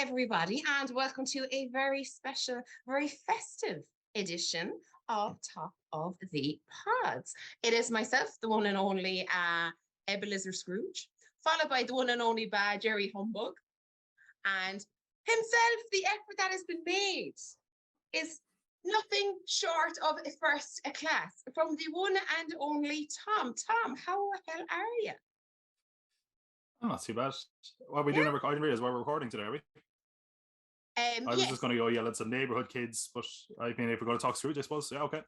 everybody, and welcome to a very special, very festive edition of Top of the Pods. It is myself, the one and only Ebenezer Scrooge, followed by the one and only Jerry Humbug, and himself. The effort that has been made is nothing short of a first class from the one and only Tom. Tom, how the hell are you? I'm not too bad. What are we doing? I didn't realize why we're recording today, are we? I was just going to go yell at some neighbourhood kids, but I mean, if we're going to talk Scrooge, I suppose. Yeah, okay.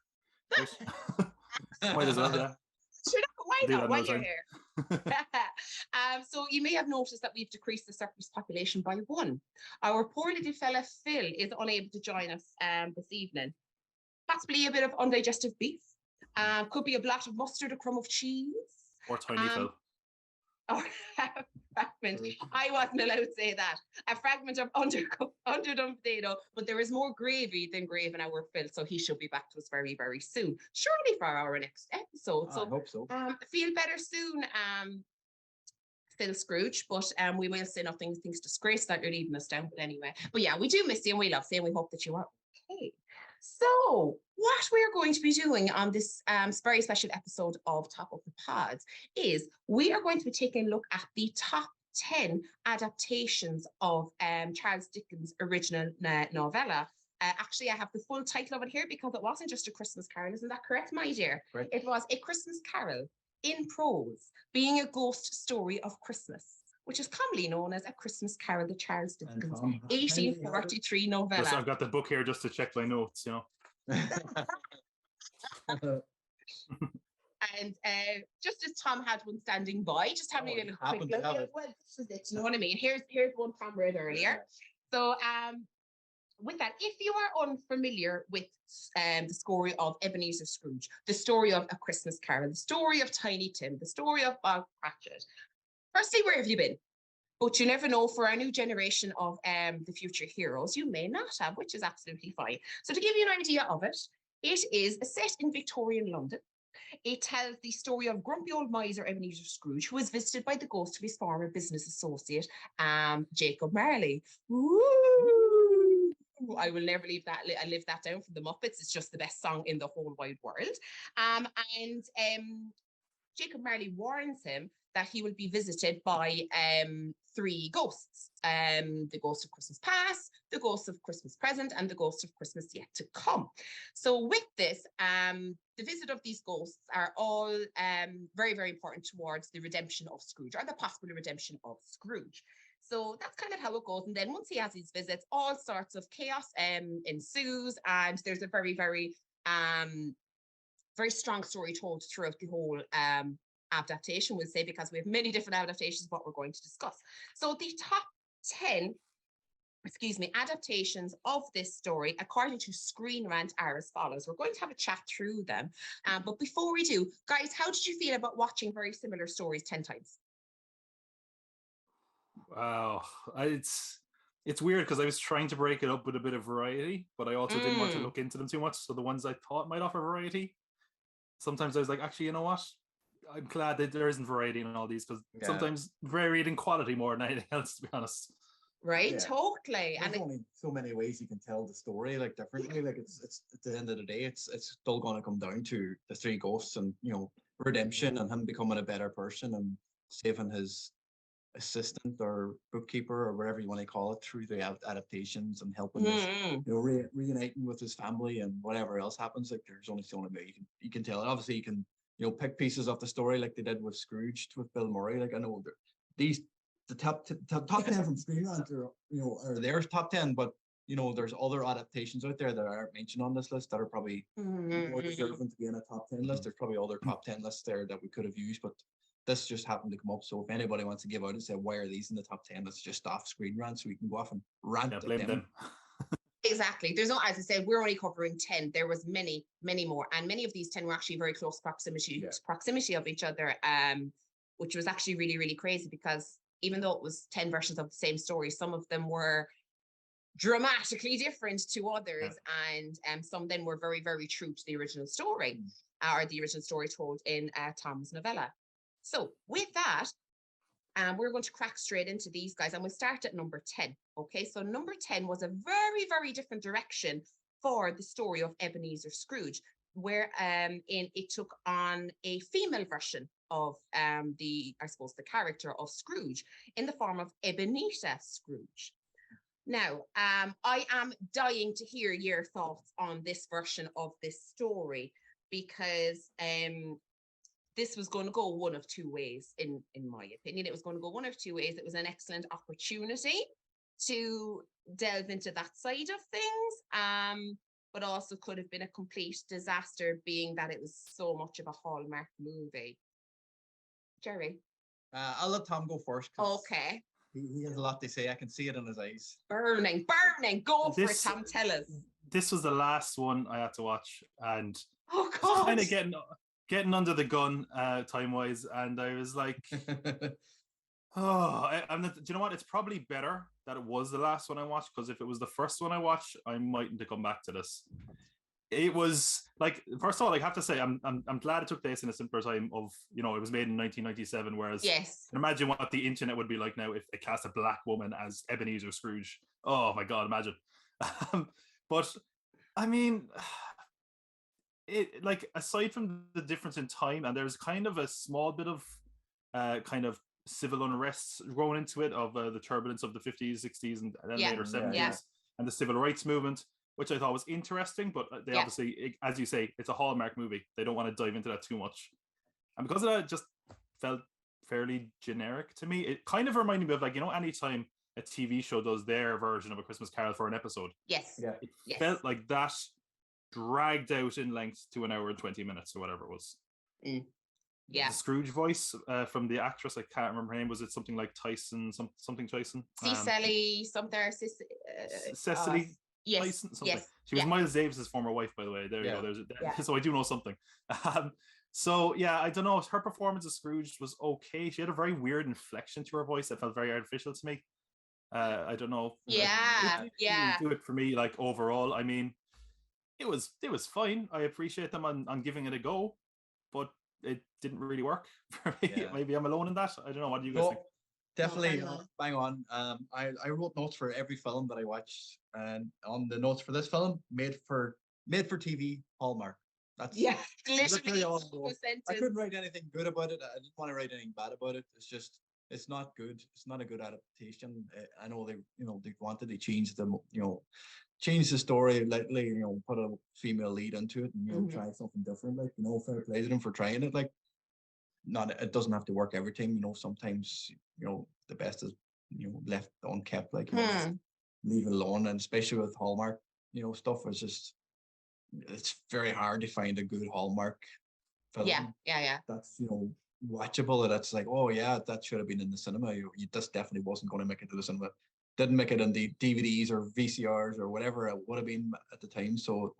Might as well, yeah. Sure, why not? While you're here. So you may have noticed that we've decreased the surplus population by 1. Our poor little fella Phil is unable to join us this evening. Possibly a bit of undigested beef. Could be a blot of mustard, a crumb of cheese. Or tiny Phil. Or a fragment. I wasn't allowed to say that. A fragment of underdone potato, but there is more gravy than gravy in our Phil, so he should be back to us very, very soon. Surely for our next episode. I hope so. Feel better soon, Phil Scrooge, but we will say nothing. Things disgrace that you're leaving us down. But anyway, but yeah, we do miss you and we love you and we hope that you are okay. So what we're going to be doing on this very special episode of Top of the Pods is we are going to be taking a look at the top 10 adaptations of Charles Dickens' original novella. Actually, I have the full title of it here because it wasn't just A Christmas Carol. Isn't that correct, my dear? Right. It was A Christmas Carol in prose, being a ghost story of Christmas, which is commonly known as A Christmas Carol, the Charles Dickens 1843 novella. I've got the book here just to check my notes, you know. And just as Tom had one standing by, just having a little quick look. Well, this is it. You know what I mean? Here's one Tom read earlier. So with that, if you are unfamiliar with the story of Ebenezer Scrooge, the story of A Christmas Carol, the story of Tiny Tim, the story of Bob Cratchit, firstly, where have you been? But you never know, for our new generation of the future heroes, you may not have, which is absolutely fine. So to give you an idea of it, it is set in Victorian London. It tells the story of grumpy old miser Ebenezer Scrooge, who is visited by the ghost of his former business associate, Jacob Marley. Ooh, I will never leave that. I live that down from the Muppets. It's just the best song in the whole wide world. And Jacob Marley warns him that he will be visited by 3 ghosts. The ghost of Christmas past, the ghost of Christmas present, and the ghost of Christmas yet to come. So with this, the visit of these ghosts are all very, very important towards the redemption of Scrooge, or the possible redemption of Scrooge. So that's kind of how it goes. And then once he has these visits, all sorts of chaos ensues, and there's a very, very, very strong story told throughout the whole adaptation, we'll say, because we have many different adaptations what we're going to discuss. So the top 10 adaptations of this story, according to Screen Rant, are as follows. We're going to have a chat through them, but before we do, guys, how did you feel about watching very similar stories 10 times? Wow, it's weird because I was trying to break it up with a bit of variety, but I also didn't want to look into them too much. So the ones I thought might offer variety, sometimes I was like, actually, you know what? I'm glad that there isn't variety in all these, because sometimes varied in quality more than anything else, to be honest. Right, totally. There's only so many ways you can tell the story, like, differently. Like, it's at the end of the day, it's still going to come down to the 3 ghosts and, you know, redemption and him becoming a better person and saving his assistant or bookkeeper or whatever you want to call it through the adaptations and helping us, you know, reuniting with his family and whatever else happens. Like, there's only so many ways you can tell it. Obviously, you can, you know, pick pieces of the story like they did with Scrooged with Bill Murray. Like, I know the top 10 from Screen Rant are, you know, are their top 10, but, you know, there's other adaptations out there that aren't mentioned on this list that are probably more deserving to be in a top 10 list. There's probably other top 10 lists there that we could have used, but this just happened to come up. So if anybody wants to give out and say, why are these in the top 10, let's just off Screen Rant so we can go off and rant at them. Exactly. There's no, as I said, we're only covering 10. There was many, many more. And many of these 10 were actually very close proximity of each other, which was actually really, really crazy, because even though it was 10 versions of the same story, some of them were dramatically different to others. And some then were very, very true to the original story, or the original story told in Tom's novella. So with that, We're going to crack straight into these guys, and we'll start at number 10. Okay, so number 10 was a very, very different direction for the story of Ebenezer Scrooge, where it took on a female version of the character of Scrooge in the form of Ebenezer Scrooge. Now, I am dying to hear your thoughts on this version of this story, because this was going to go one of two ways, in my opinion. It was going to go one of two ways. It was an excellent opportunity to delve into that side of things, but also could have been a complete disaster, being that it was so much of a Hallmark movie. Jerry? I'll let Tom go first. Okay. He has a lot to say. I can see it in his eyes. Burning. Go for it, Tom. Tell us. This was the last one I had to watch, and oh god, kind of getting under the gun time-wise, and I was like, oh, do you know what? It's probably better that it was the last one I watched, because if it was the first one I watched, I mightn't have come back to this. It was like, first of all, I have to say, I'm glad it took place in a simpler time of, it was made in 1997, whereas yes, imagine what the internet would be like now if they cast a black woman as Ebenezer Scrooge. Oh my God, imagine. But I mean, it, like, aside from the difference in time, and there's kind of a small bit of kind of civil unrest going into it, of the turbulence of the 50s, 60s, and then later 70s, and the civil rights movement, which I thought was interesting, but they obviously, as you say, it's a Hallmark movie. They don't want to dive into that too much. And because of that, it just felt fairly generic to me. It kind of reminded me of, like, anytime a TV show does their version of A Christmas Carol for an episode. Yes. Yeah. It felt like that dragged out in length to an hour and 20 minutes or whatever it was. Mm. Yeah. The Scrooge voice from the actress, I can't remember her name. Was it something like Tyson, something Tyson? Cecily, something. Cecily. Yes. Tyson, something. Yes. She was Miles Davis's former wife, by the way. There you go. So I do know something. So yeah, I don't know. Her performance as Scrooge was okay. She had a very weird inflection to her voice that felt very artificial to me. I don't know. Yeah. It didn't do it for me. Like, overall, I mean, it was fine. I appreciate them on giving it a go, but it didn't really work for me. Yeah. Maybe I'm alone in that. I don't know. What do you guys think? Definitely, bang on. I wrote notes for every film that I watched, and on the notes for this film, made for TV, Hallmark. That's literally all. I couldn't write anything good about it. I didn't want to write anything bad about it. It's just, it's not good. It's not a good adaptation. I know they wanted to change change the story lightly, put a female lead into it, and try something different. Like, fair play to them for trying it. Like, it doesn't have to work every time. Sometimes the best is left unkept. Like, leave it alone. And especially with Hallmark, stuff is just, it's very hard to find a good Hallmark film. Yeah. That's watchable. That's like, oh yeah, that should have been in the cinema. This definitely wasn't going to make it to the cinema. Didn't make it in the DVDs or VCRs or whatever it would have been at the time. So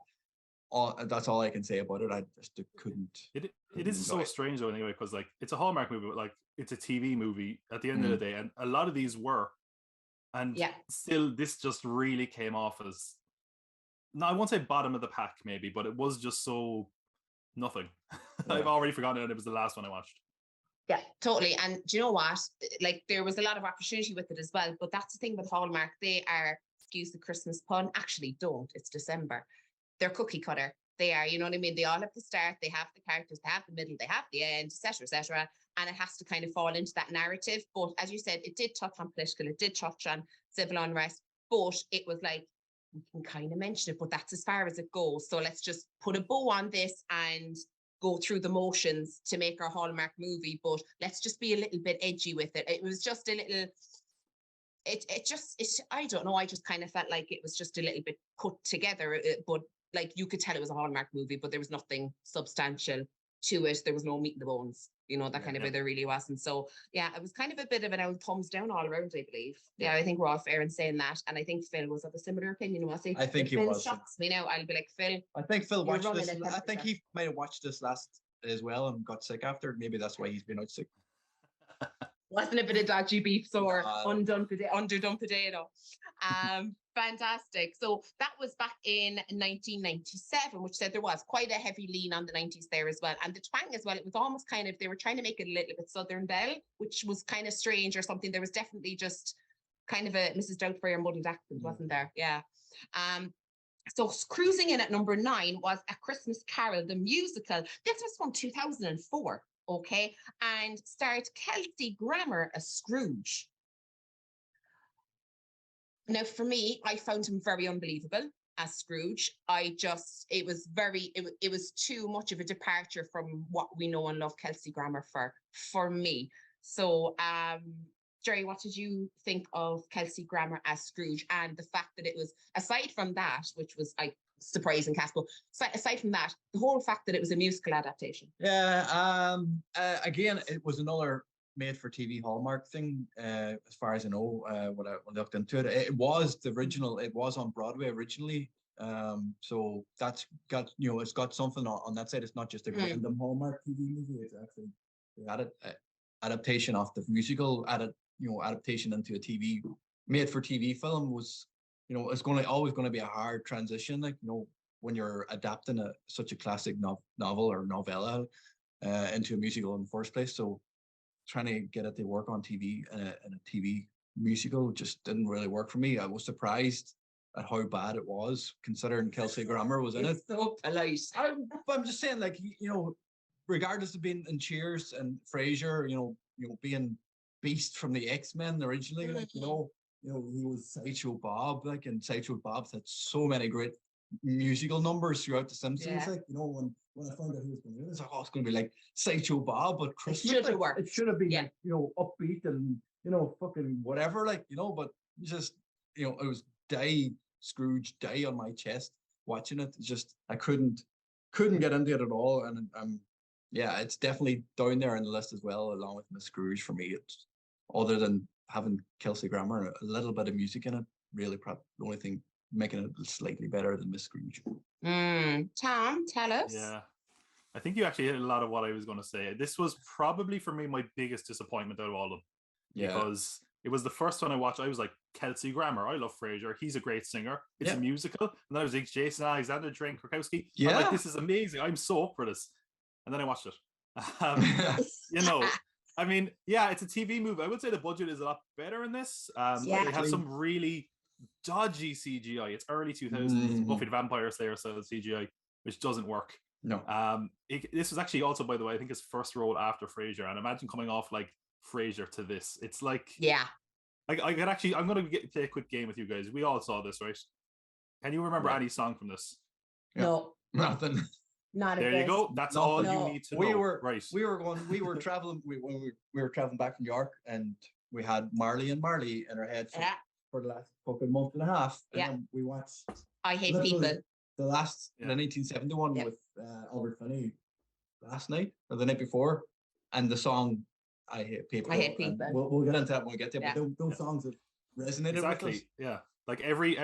that's all I can say about it. I just couldn't. It is so strange though, anyway, because, like, it's a Hallmark movie, but, like, it's a TV movie at the end of the day, and a lot of these were, and still this just really came off as, no, I won't say bottom of the pack maybe, but it was just so nothing. I've already forgotten it. It was the last one I watched. Yeah, totally. And do you know what? Like, there was a lot of opportunity with it as well. But that's the thing with Hallmark. They are, excuse the Christmas pun, actually don't. It's December. They're cookie cutter. They are, you know what I mean? They all have the start, they have the characters, they have the middle, they have the end, etc., etc. And it has to kind of fall into that narrative. But as you said, it did touch on political, it did touch on civil unrest, but it was like, we can kind of mention it, but that's as far as it goes. So let's just put a bow on this and go through the motions to make our Hallmark movie, but let's just be a little bit edgy with it. It was just a little, I don't know, I just kind of felt like it was just a little bit put together, but like, you could tell it was a Hallmark movie, but there was nothing substantial to it. There was no meat in the bones, that kind of way. There really wasn't. So yeah, it was kind of a bit of an old thumbs down all around, I believe. Yeah, I think we're all fair in saying that. And I think Phil was of a similar opinion, was he? I think he was. Shocks me now. I'll be like, Phil. I think Phil watched this. I think he might have watched this last as well and got sick after. Maybe that's why he's been out sick. Wasn't a bit of dodgy beef or underdone potato. Fantastic. So that was back in 1997, which said there was quite a heavy lean on the 90s there as well. And the twang as well, it was almost kind of, they were trying to make it a little bit Southern Belle, which was kind of strange or something. There was definitely just kind of a Mrs. Doubtfire muddled accent, wasn't there? Yeah. So cruising in at number 9 was A Christmas Carol, the musical. This was from 2004, okay? And starred Kelsey Grammer as Scrooge. Now, for me, I found him very unbelievable as Scrooge. It was too much of a departure from what we know and love Kelsey Grammer for me. So, Jerry, what did you think of Kelsey Grammer as Scrooge? And the fact that it was, aside from that, which was surprising cast, but aside from that, the whole fact that it was a musical adaptation. Yeah. Again, it was another made-for-TV Hallmark thing, as far as I know. When I looked into it, it was the original. It was on Broadway originally. So that's got, it's got something on that side. It's not just a random Hallmark TV movie. It's actually the adaptation of the musical. Adaptation into a TV made-for-TV film was, it's always going to be a hard transition. Like, when you're adapting such a classic novel or novella into a musical in the first place. So trying to get it to work on TV in a TV musical just didn't really work for me. I was surprised at how bad it was, considering Kelsey Grammer was in it. So polite. I'm just saying, like, regardless of being in Cheers and Frasier, being Beast from the X-Men originally, like, he was Sideshow Bob, like, and Sideshow Bob's had so many great musical numbers throughout The Simpsons. Like, when I found out he was going to do this, I thought it's going to be like Sideshow Bob, but Christmas. It should have worked. It should have been, like, upbeat and, fucking whatever, like, but just, it was Scrooge die on my chest watching it. It's just, I couldn't get into it at all. And it's definitely down there on the list as well, along with Miss Scrooge for me. It's, other than having Kelsey Grammer, a little bit of music in it, really probably the only thing making it slightly better than Miss Scrooge. Tom, tell us. Yeah, I think you actually hit a lot of what I was going to say. This was probably for me my biggest disappointment out of all of them. Because it was the first one I watched. I was like, Kelsey Grammer, I love Frasier. He's a great singer. It's a musical. And then I was like, Jason Alexander, Jane Krakowski. I'm like, this is amazing. I'm so up for this. And then I watched it. I mean, it's a TV movie. I would say the budget is a lot better in this. They have some really dodgy CGI. It's early 2000s. Buffy the Vampire Slayer style CGI, which doesn't work. No. This was actually also, by the way, I think his first role after Frasier. And imagine coming off like Frasier to this. It's like, I'm going to play a quick game with you guys. We all saw this, right? Can you remember any song from this? No. Nothing. Not there you go. That's all you need to know. We were traveling when we were traveling back from York, and we had Marley and Marley in our head for the last fucking month and a half. And we watched I Hate People. The 1971 with Albert Finney last night or the night before, and the song I Hate People. I Hate People. We'll get into that when we get there. But those songs have resonated with us. Yeah. Like every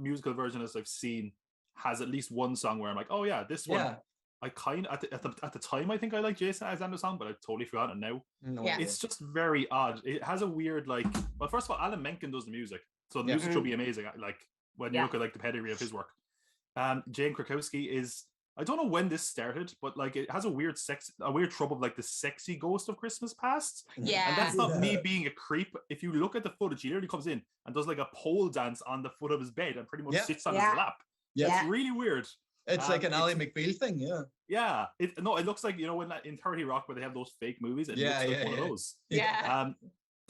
musical version as I've seen has at least one song where I'm like, oh yeah, this one. Yeah. I kind of at the time I think I liked Jason Alexander's song, but I've totally forgotten it now. It's just very odd. It has a weird well, first of all, Alan Menken does the music, so the music should be amazing. Like when you look at like the pedigree of his work. Jane Krakowski is, I don't know when this started, but like it has a weird trope of like the sexy ghost of Christmas Past. Yeah, and that's not me being a creep. If you look at the footage, he literally comes in and does like a pole dance on the foot of his bed and pretty much sits on his lap. Yeah, it's really weird. It's like an Ally McBeal thing, Yeah. It looks like, when in 30 Rock where they have those fake movies, it looks like one of those. Yeah.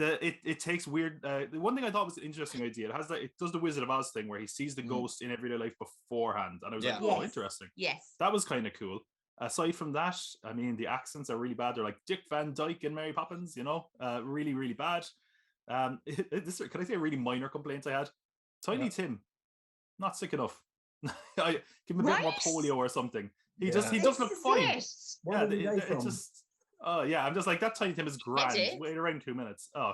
It takes weird. The one thing I thought was an interesting idea. It does the Wizard of Oz thing where he sees the ghost in everyday life beforehand, and I was like, oh, interesting. Yes. That was kind of cool. Aside from that, I mean, the accents are really bad. They're like Dick Van Dyke and Mary Poppins, really, really bad. Can I say a really minor complaint I had? Tiny Tim, not sick enough. I give him a bit more polio or something. He does look fine. It's just I'm just like, that Tiny Tim is grand. Wait around 2 minutes. Oh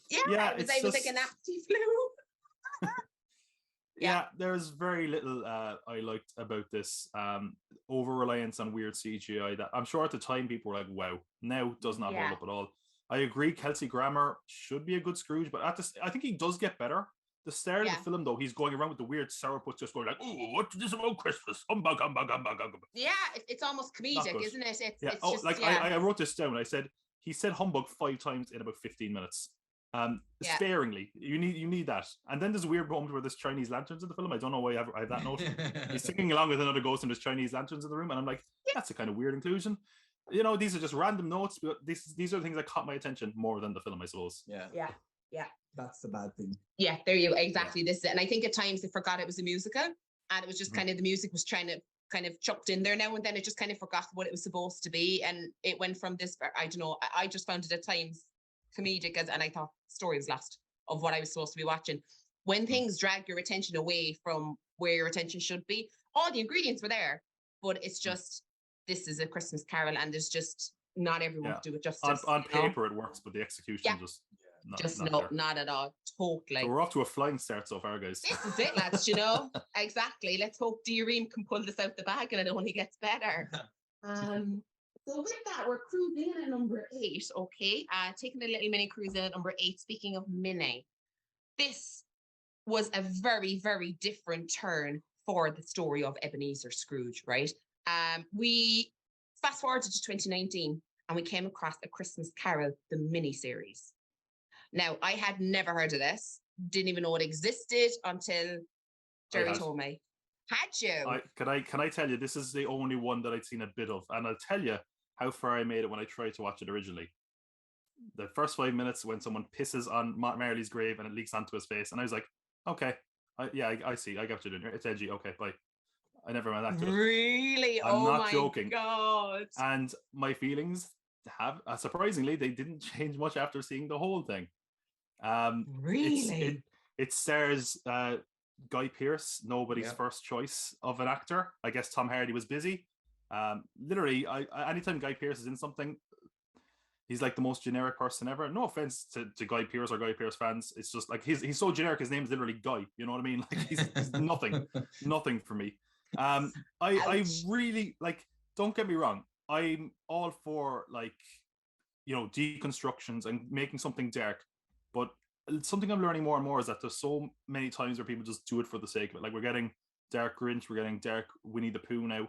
it was like an nasty flu. There's very little I liked about this over reliance on weird CGI that I'm sure at the time people were like, wow, now does not hold up at all. I agree Kelsey Grammer should be a good Scrooge, but I think he does get better. The start of the film, though, he's going around with the weird sourpuss, just going like, "Oh, what's this about Christmas? Humbug, humbug, humbug, humbug." Yeah, it's almost comedic, isn't it? It's just, like I wrote this down. I said he said humbug 5 times in about 15 minutes. Sparingly. You need that. And then there's a weird moment where there's Chinese lanterns in the film. I don't know why I have that note. He's singing along with another ghost and there's Chinese lanterns in the room, and I'm like, that's a kind of weird inclusion. You know, these are just random notes, but these are the things that caught my attention more than the film, I suppose. Yeah. That's the bad thing. Yeah, there you go. Exactly. This is it. And I think at times they forgot it was a musical, and it was just kind of the music was trying to kind of chucked in there now and then. It just kind of forgot what it was supposed to be, and it went from this. I don't know. I just found it at times comedic, and I thought the story was lost of what I was supposed to be watching. When things drag your attention away from where your attention should be, all the ingredients were there, but it's just this is a Christmas Carol, and there's just not everyone can do it justice. On paper, it works, but the execution just. Not at all. Totally. So we're off to a flying start so far, guys. This is it, lads. You know exactly. Let's hope Ream can pull this out the bag, and it only gets better. So with that, we're cruising in at number 8. Okay, taking a little mini cruise in at number 8. Speaking of mini, this was a very, very different turn for the story of Ebenezer Scrooge. Right. We fast forwarded to 2019, and we came across A Christmas Carol, the miniseries. Now, I had never heard of this, didn't even know it existed until Jerry told me. Had you? Can I tell you, this is the only one that I'd seen a bit of, and I'll tell you how far I made it when I tried to watch it originally. The first 5 minutes when someone pisses on Marley's grave and it leaks onto his face, and I was like, okay, I see, I get what you're doing. It's edgy, okay, bye. I never went back to it. Really? I'm not joking. God. And my feelings have, surprisingly, they didn't change much after seeing the whole thing. Really? It stars Guy Pearce, nobody's first choice of an actor. I guess Tom Hardy was busy. Literally, anytime Guy Pearce is in something, he's like the most generic person ever. No offense to Guy Pearce or Guy Pearce fans. It's just like he's so generic. His name's literally Guy. You know what I mean? Like he's nothing for me. I really like. Don't get me wrong. I'm all for like, you know, deconstructions and making something dark. But something I'm learning more and more is that there's so many times where people just do it for the sake of it. Like we're getting Dark Grinch, we're getting Dark Winnie the Pooh now.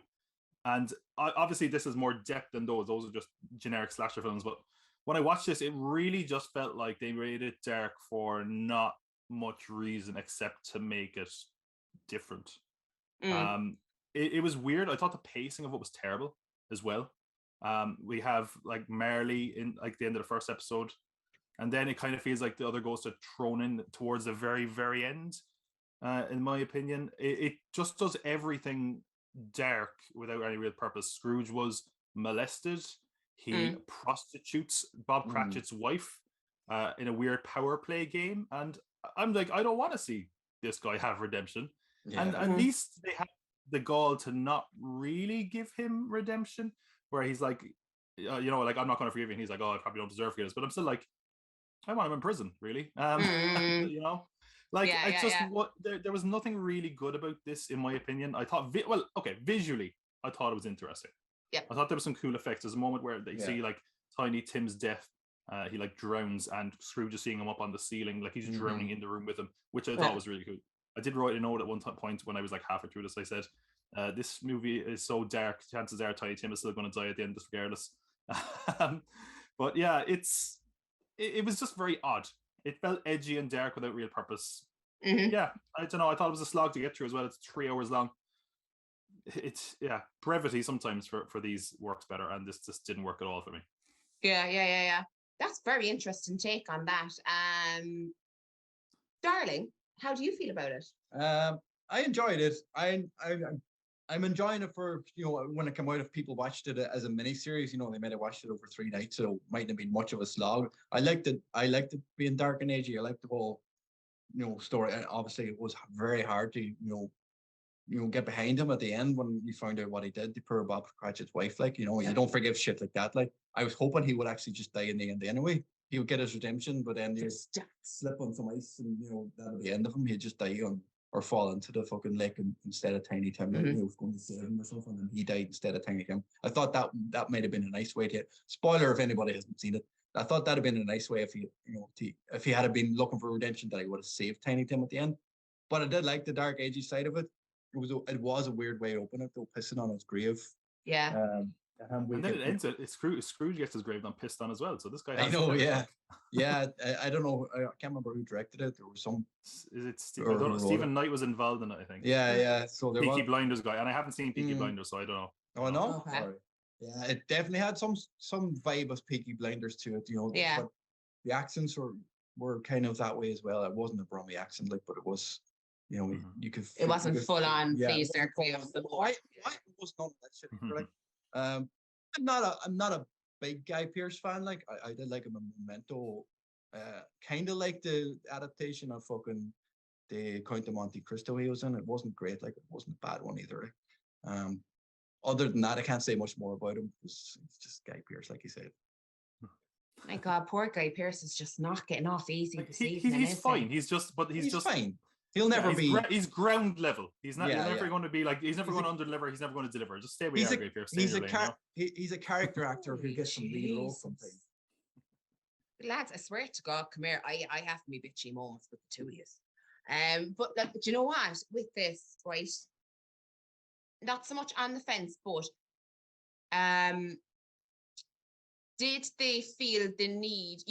And obviously this is more depth than those. Those are just generic slasher films. But when I watched this, it really just felt like they made it dark for not much reason except to make it different. It was weird. I thought the pacing of it was terrible as well. We have like Marley in like the end of the first episode. And then it kind of feels like the other ghosts are thrown in towards the very, very end, in my opinion. It just does everything dark without any real purpose. Scrooge was molested. He prostitutes Bob Cratchit's wife in a weird power play game. And I'm like, I don't want to see this guy have redemption. Yeah. And at least they have the gall to not really give him redemption, where he's like, you know, like, I'm not going to forgive you. And he's like, oh, I probably don't deserve this. But I'm still like, I want him in prison, really. You know, like there was nothing really good about this, in my opinion. I thought, visually, I thought it was interesting. Yeah, I thought there was some cool effects. There's a moment where they see like Tiny Tim's death. He like drowns, and Scrooge is seeing him up on the ceiling, like he's drowning in the room with him, which I thought was really cool. I did write a note at one point when I was like halfway through this. I said, "This movie is so dark. Chances are Tiny Tim is still going to die at the end, just regardless." But yeah, it was just very odd. It felt edgy and dark without real purpose. Yeah, I don't know. I thought it was a slog to get through as well. It's 3 hours long. It's brevity sometimes for these works better, and this just didn't work at all for me. Yeah. That's very interesting take on that. Darling, how do you feel about it? I enjoyed it. I'm enjoying it for, you know, when it came out, if people watched it as a miniseries, you know, they might have watched it over 3 nights, so it mightn't have been much of a slog. I liked it being dark and edgy. I liked the whole, you know, story. And obviously it was very hard to, you know, get behind him at the end when you found out what he did to poor Bob Cratchit's wife. Like, you know, you don't forgive shit like that. Like, I was hoping he would actually just die in the end anyway. He would get his redemption, but then he'd slip on some ice and, you know, that'll be the end of him. He'd just die or fall into the fucking lake instead of Tiny Tim. He was going to save him or something, and he died instead of Tiny Tim. I thought that might have been a nice way to. Spoiler if anybody hasn't seen it. I thought that'd have been a nice way if he, if he had been looking for redemption, that he would have saved Tiny Tim at the end. But I did like the dark, edgy side of it. It was a weird way to open it, though, pissing on his grave. Yeah. And then it ends it. Scrooge gets his grave done pissed on as well. So this guy. I know, yeah, yeah. I don't know. I can't remember who directed it. There was some. Is it Stephen Knight was involved in it? I think. Yeah. So there Peaky Blinders guy, and I haven't seen Peaky Blinders, so I don't know. Oh no. Okay. Sorry. Yeah, it definitely had some vibe of Peaky Blinders to it. Yeah. But the accents were kind of that way as well. It wasn't a Brummy accent, but it was. You could. It wasn't full on. Yeah, Please, there. why was none of that shit? Like, I'm not a big Guy Pearce fan. Like I did like him in Memento. Kind of like the adaptation of fucking the Count of Monte Cristo he was in. It wasn't great. Like it wasn't a bad one either. Other than that, I can't say much more about him. It's just Guy Pearce, like you said. My God, poor Guy Pearce is just not getting off easy this evening. He's fine. He's just fine. He'll never be. He's ground level. He's not. He's never going to be like. He's never going to under-deliver. He's never going to deliver. Just stay with Guy Pearce. He's a character actor who gets some lead role sometimes. Lads, I swear to God, come here. I have me bitchy moments with the two of you. But you know what? With this, right? Not so much on the fence, but did they feel the need?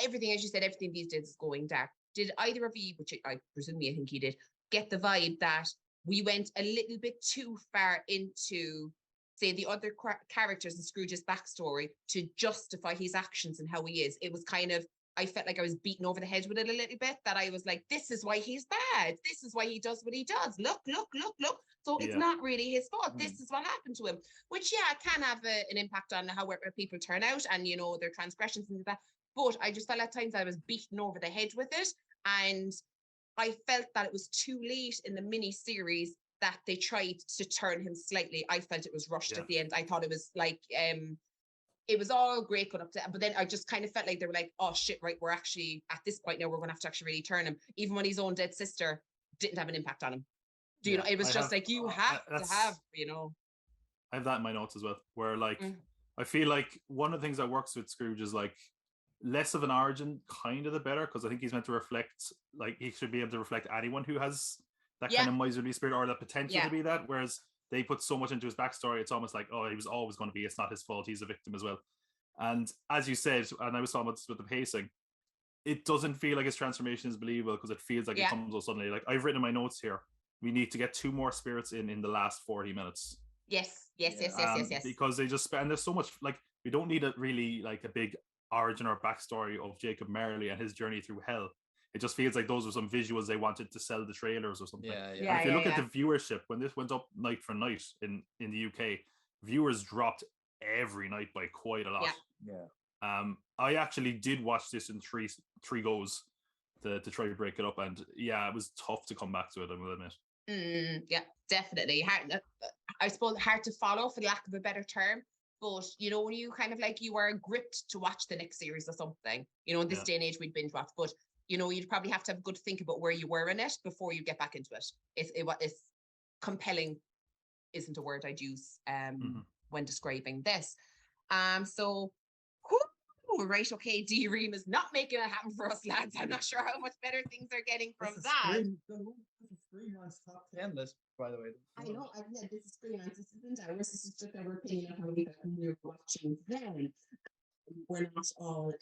Everything, as you said, everything these days is going dark. Did either of you, which I think you did, get the vibe that we went a little bit too far into, say, the other characters in Scrooge's backstory to justify his actions and how he is? It was kind of, I felt like I was beaten over the head with it a little bit, that I was like, this is why he's bad. This is why he does what he does. Look. So it's not really his fault. This is what happened to him, which, can have an impact on how people turn out and, their transgressions and that. But I just felt at times I was beaten over the head with it. And I felt that it was too late in the mini-series that they tried to turn him slightly. I felt it was rushed at the end. I thought it was like, it was all great going up to that. But then I just kind of felt like they were like, oh shit, right, we're actually, at this point now, we're going to have to actually really turn him. Even when his own dead sister didn't have an impact on him. It was just like, you have to have. I have that in my notes as well, where like, I feel like one of the things that works with Scrooge is like, less of an origin, kind of the better, because I think he's meant to reflect, like he should be able to reflect anyone who has that kind of miserly spirit or the potential to be that, whereas they put so much into his backstory, it's almost like, oh, he was always going to be, it's not his fault, he's a victim as well. And as you said, and I was talking about this with the pacing, it doesn't feel like his transformation is believable, because it feels like it comes out suddenly. Like I've written in my notes here, we need to get 2 more spirits in the last 40 minutes. Yes. Because they just spend, there's so much, like, we don't need a really like a big origin or backstory of Jacob Marley and his journey through hell. It just feels like those were some visuals they wanted to sell the trailers or something. If you look at the viewership, when this went up night for night in the UK, viewers dropped every night by quite a lot. I actually did watch this in three goes to try to break it up, and it was tough to come back to it, I will admit. Yeah, definitely. I suppose hard to follow, for lack of a better term. But, when you kind of like, you are gripped to watch the next series or something, in this day and age, we'd binge watch, but, you'd probably have to have a good think about where you were in it before you get back into it. It's compelling isn't a word I'd use when describing this. Right, okay, D-Ream is not making it happen for us, lads. I'm not sure how much better things are getting from that. Screen on top 10 list, by the way. I know, this is Screen on. This isn't ours. This is just our opinion of how we were watching then. We're not all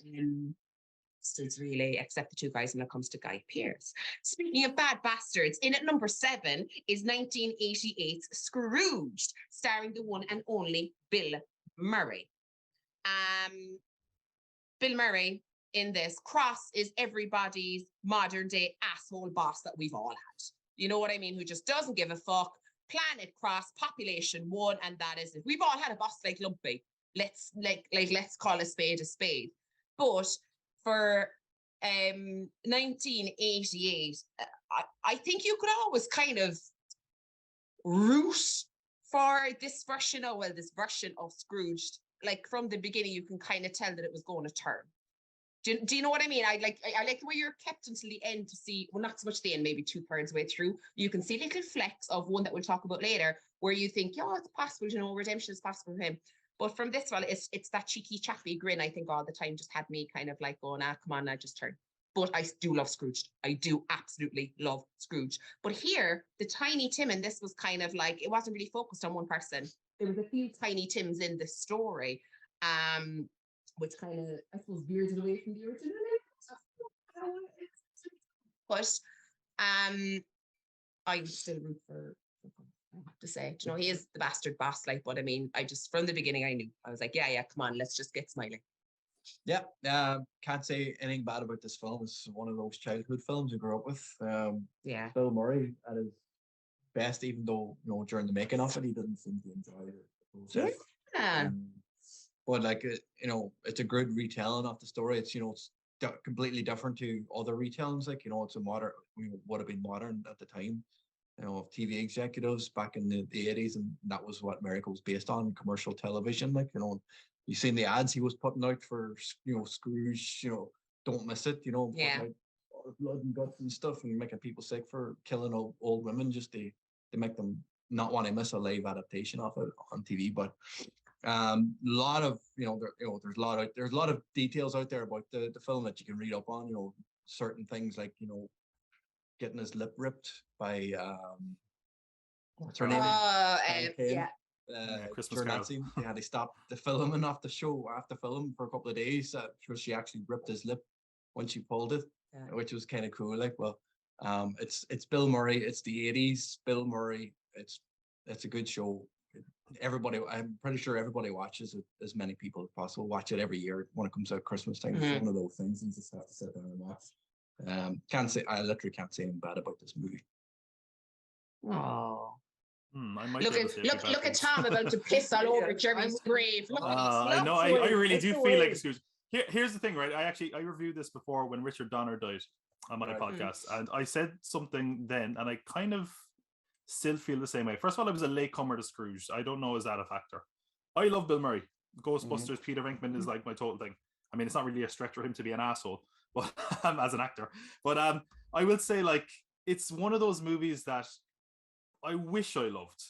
bastards, really, except the 2 guys when it comes to Guy Pearce. Speaking of bad bastards, in at number 7 is 1988's Scrooged, starring the one and only Bill Murray. Bill Murray in this, Cross is everybody's modern day asshole boss that we've all had. You know what I mean? Who just doesn't give a fuck. Planet Cross, population 1, and that is it. We've all had a boss like Lumpy. Let's call a spade a spade. But for 1988, I think you could always kind of root for this version of Scrooged. Like from the beginning, you can kind of tell that it was going to turn. Do you know what I mean? I like the way you're kept until the end to see, well, not so much the end, maybe 2/3 way through. You can see little flecks of one that we'll talk about later, where you think, it's possible, redemption is possible for him. But from this one, it's that cheeky, chappy grin, I think, all the time just had me kind of like going, come on, I just turn. But I do love Scrooge. I do absolutely love Scrooge. But here, the Tiny Tim in this was kind of like, it wasn't really focused on one person. There was a few Tiny Tims in the story, which kind of, I suppose, veered it away from the original. But I still root for I have to say, you know, he is the bastard boss, like, but I mean, I just, from the beginning, I knew. I was like, yeah, come on, let's just get smiling. Yeah, can't say anything bad about this film. It's one of those childhood films I grew up with. Yeah. Bill Murray at his best, even though, you know, during the making of it, he didn't seem to enjoy the process. Yeah. But like, you know, it's a good retelling of the story. It's, you know, it's completely different to other retellings. Like, you know, it's a modern, would have been modern at the time, you know, of TV executives back in the 80s. And that was what America was based on, commercial television. Like, you know, you seen the ads he was putting out for, you know, Scrooge, you know, don't miss it, you know, yeah, all the blood and guts and stuff and making people sick for killing old women just to make them not want to miss a live adaptation of it on TV. But lot of, you know, there's a lot of details out there about the film that you can read up on, you know, certain things like, you know, getting his lip ripped by what's her name? Yeah. Christmas Carol. They had to stop the filming off the show after film for a couple of days because she actually ripped his lip when she pulled it, which was kind of cool. Like, well, it's Bill Murray. It's the 80s. Bill Murray. It's a good show. Everybody, I'm pretty sure everybody watches it. As many people as possible watch it every year when it comes out Christmas time. Mm-hmm. It's one of those things you just have to sit down and watch. I literally can't say anything bad about this movie. Oh. I might look at Tom about to piss all over Jerry's grave. I know. I really do feel like a Scrooge. Here's the thing, right? I reviewed this before when Richard Donner died on my podcast, and I said something then, and I kind of still feel the same way. First of all, I was a latecomer to Scrooge. I don't know, is that a factor? I love Bill Murray. Ghostbusters, Peter Venkman is like my total thing. I mean, it's not really a stretch for him to be an asshole, but as an actor. But I will say, like, it's one of those movies that I wish I loved.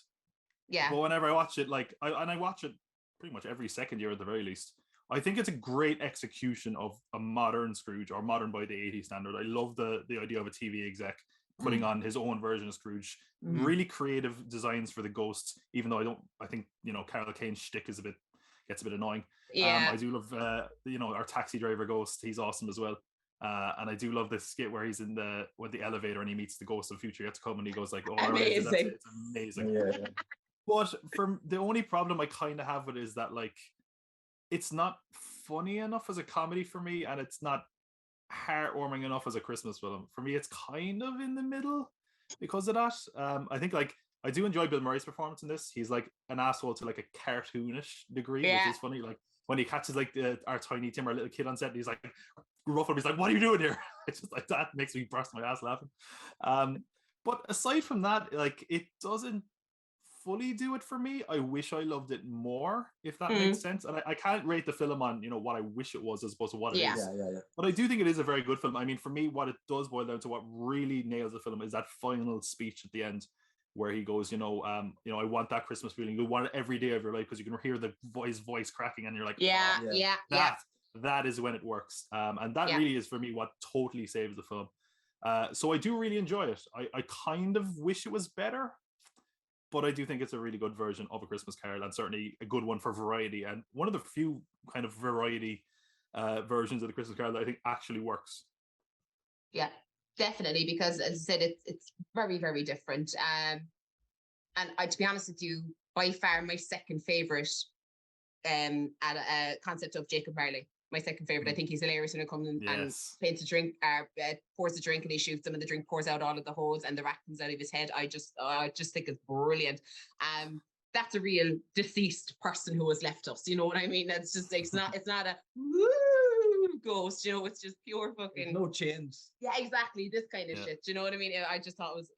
Yeah. But whenever I watch it, like, I watch it pretty much every second year at the very least. I think it's a great execution of a modern Scrooge, or modern by the 80s standard. I love the idea of a TV exec putting on his own version of Scrooge. Really creative designs for the ghosts, even though I think, you know, Carol Kane's shtick gets a bit annoying. Yeah. I do love, you know, our taxi driver ghost. He's awesome as well. And I do love this skit where he's in the elevator and he meets the ghost of the future yet to come, and he goes like, "Oh, amazing!" It's amazing. Yeah. But the only problem I kind of have with it is that, like, it's not funny enough as a comedy for me, and it's not heartwarming enough as a Christmas film for me. It's kind of in the middle because of that. I think, like, I do enjoy Bill Murray's performance in this. He's like an asshole to like a cartoonish degree, which is funny. Like when he catches like our Tiny Tim, our little kid on set, and he's like gruff, he's like, "What are you doing here?" It's just like that makes me burst my ass laughing. But aside from that, like, it doesn't fully do it for me. I wish I loved it more, if that makes sense. And I can't rate the film on, you know, what I wish it was as opposed to what it is. Yeah. But I do think it is a very good film. I mean, for me, what it does boil down to, what really nails the film, is that final speech at the end where he goes, you know, I want that Christmas feeling. You want it every day of your life, because you can hear his voice cracking, and you're like, that is when it works. And that really is, for me, what totally saves the film. So I do really enjoy it. I kind of wish it was better, but I do think it's a really good version of A Christmas Carol, and certainly a good one for variety, and one of the few kind of variety versions of The Christmas Carol that I think actually works. Yeah, definitely, because as I said, it's very, very different. And to be honest with you, by far my second favorite concept of Jacob Marley. My second favorite. I think he's hilarious when it comes and paints a drink, pours a drink, and he shoots them, and the drink pours out all of the holes, and the rat comes out of his head. I just think it's brilliant. That's a real deceased person who has left us. You know what I mean? It's just it's not a woo ghost. You know, it's just pure fucking. There's no chains. Yeah, exactly. This kind of shit. You know what I mean? I just thought it was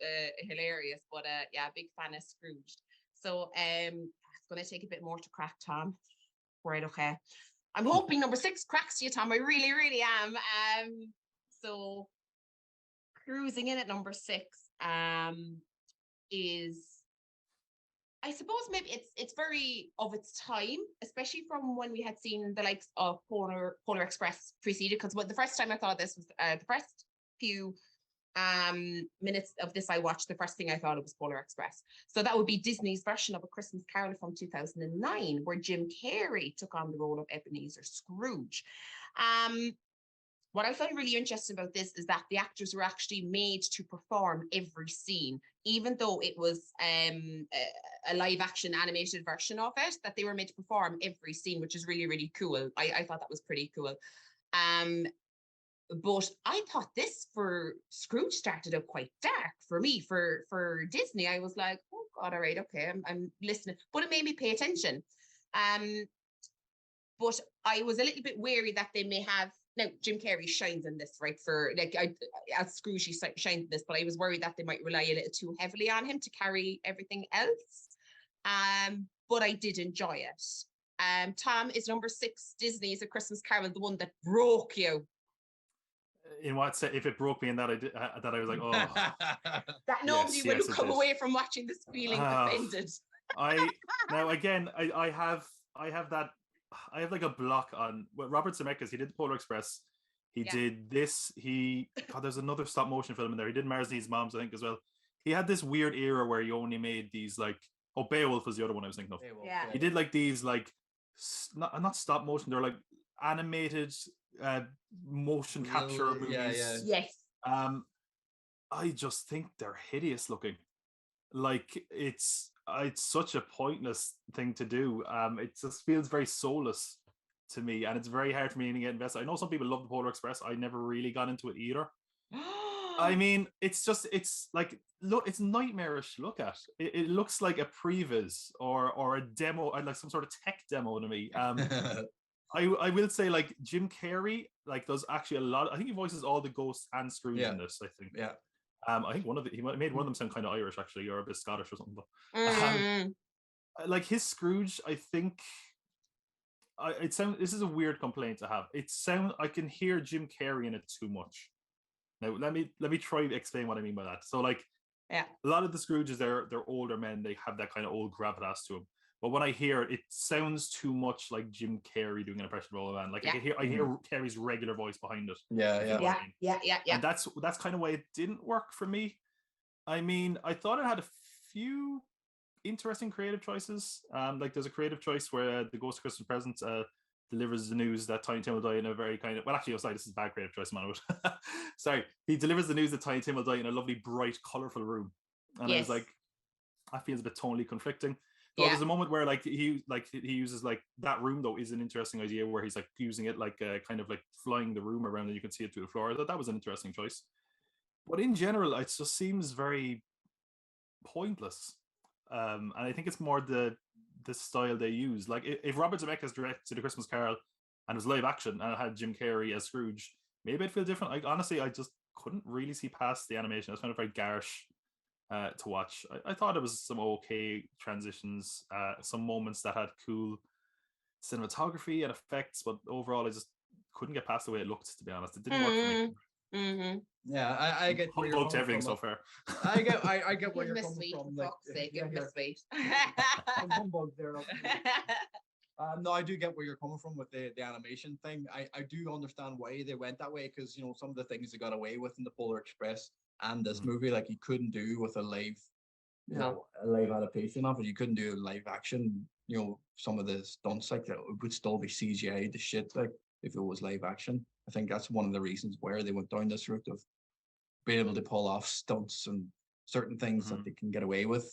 hilarious. But big fan of Scrooged. So it's going to take a bit more to crack, Tom. Right, okay. I'm hoping number 6 cracks you, Tom. I really, really am. So cruising in at number 6 is I suppose maybe it's very of its time, especially from when we had seen the likes of Polar Express preceded. Because the first time I thought this was the first few minutes of this I watched, the first thing I thought it was Polar Express. So that would be Disney's version of A Christmas Carol from 2009, where Jim Carrey took on the role of Ebenezer Scrooge. What I find really interesting about this is that the actors were actually made to perform every scene, even though it was a live action animated version of it, that they were made to perform every scene, which is really, really cool. I thought that was pretty cool. But I thought this for Scrooge started out quite dark for me. For Disney, I was like, oh God, all right, okay, I'm listening. But it made me pay attention. But I was a little bit wary that they may have. Now, Jim Carrey shines in this, right? As Scrooge, he shines in this, but I was worried that they might rely a little too heavily on him to carry everything else. But I did enjoy it. Tom, is number 6 Disney's A Christmas Carol the one that broke you? In what sense? If it broke me in that I was like, oh, that nobody will come away from watching this feeling offended. I have like a block on Robert Zemeckis. He did the Polar Express. He did this. There's another stop motion film in there. He did Mars Needs Moms, I think, as well. He had this weird era where he only made these like, Beowulf was the other one I was thinking of. Yeah. He did like these like not stop motion. They're like animated motion capture movies. Yes. I just think they're hideous looking. Like it's such a pointless thing to do. It just feels very soulless to me, and it's very hard for me to get invested. I know some people love the Polar Express. I never really got into it either. I mean, it's like, look, it's nightmarish to look at. It looks like a previs or a demo, like some sort of tech demo to me. I will say, like, Jim Carrey, like, does actually a lot. I think he voices all the ghosts and Scrooge in this. I think. Yeah. I think he made one of them sound kind of Irish, actually, or a bit Scottish or something. But like his Scrooge, I think. This is a weird complaint to have. I can hear Jim Carrey in it too much. Now let me try to explain what I mean by that. So like, a lot of the Scrooges, they're older men. They have that kind of old gravitas to them. But when I hear it, it sounds too much like Jim Carrey doing an impression of old man. Like I hear Carrey's regular voice behind it. Yeah. And that's kind of why it didn't work for me. I mean, I thought it had a few interesting creative choices. Like there's a creative choice where the Ghost of Christmas Present delivers the news that Tiny Tim will die in a very kind of, well, actually, this is a bad creative choice, man. Sorry, he delivers the news that Tiny Tim will die in a lovely, bright, colorful room, and I was like, that feels a bit tonally conflicting. So there's a moment where like he uses like that room though is an interesting idea where he's like using it like kind of like flying the room around and you can see it through the floor. I thought that was an interesting choice, but in general it just seems very pointless. And I think it's more the style they use. Like if Robert Zemeckis directed The Christmas Carol and it was live action and it had Jim Carrey as Scrooge, maybe I'd feel different. Like honestly, I just couldn't really see past the animation. I found it very garish to watch. I thought it was some okay transitions, some moments that had cool cinematography and effects, but overall I just couldn't get past the way it looked, to be honest. It didn't work for me. Yeah, I get where you're coming everything from. so far. I get where you're coming from. For fuck's sake, give him a sweet. Some humbug there. No, I do get where you're coming from with the animation thing. I do understand why they went that way, because some of the things they got away with in the Polar Express and this movie, like you couldn't do with a live, a live adaptation of it. You couldn't do live action. Some of the stunts like that would still be CGI the shit, like if it was live action. I think that's one of the reasons where they went down this route of being able to pull off stunts and certain things that they can get away with,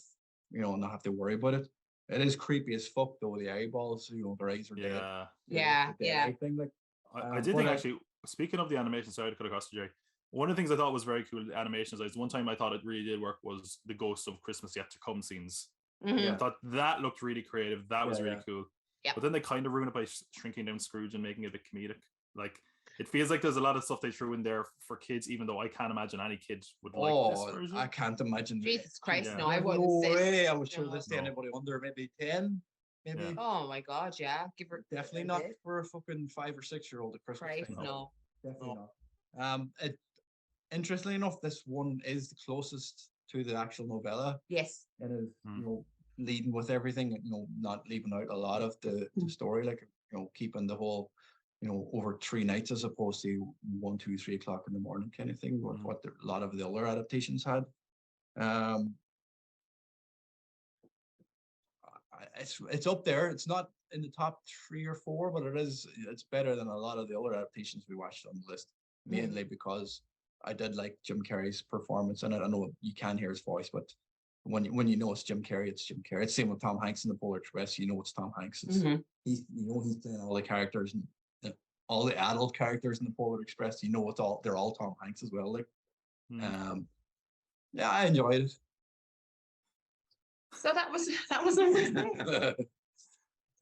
and not have to worry about it. It is creepy as fuck though. The eyeballs, their eyes are dead. Yeah. Thing, like, I did think actually. Speaking of the animation, sorry to cut across to Jay. One of the things I thought was very cool, the animation is one time I thought it really did work was the Ghost of Christmas Yet to Come scenes. I thought that looked really creative. That was really cool. Yeah. But then they kind of ruined it by shrinking down Scrooge and making it a bit comedic. Like it feels like there's a lot of stuff they threw in there for kids, even though I can't imagine any kid would like this version. I can't imagine. Jesus Christ, no, I I wouldn't. No way. I would show this to anybody under maybe 10. Maybe. Yeah. Oh my God, yeah. Give her definitely not for a fucking 5 or 6 year old at Christmas. Christ, no. Definitely not. Interestingly enough, this one is the closest to the actual novella. Yes. It is, leading with everything, you know, not leaving out a lot of the story, like, you know, keeping the whole, you know, over 3 nights as opposed to 1, 2, 3 o'clock in the morning kind of thing, what a lot of the other adaptations had. It's up there. It's not in the top 3 or 4, but it's better than a lot of the other adaptations we watched on the list, mainly because I did like Jim Carrey's performance in it. I know you can hear his voice, but when you know it's Jim Carrey, it's Jim Carrey. It's same with Tom Hanks in the Polar Express. You know it's Tom Hanks. It's, he's playing all the characters and all the adult characters in the Polar Express. You know they're all Tom Hanks as well. Like, yeah, I enjoyed it. So that was number 6.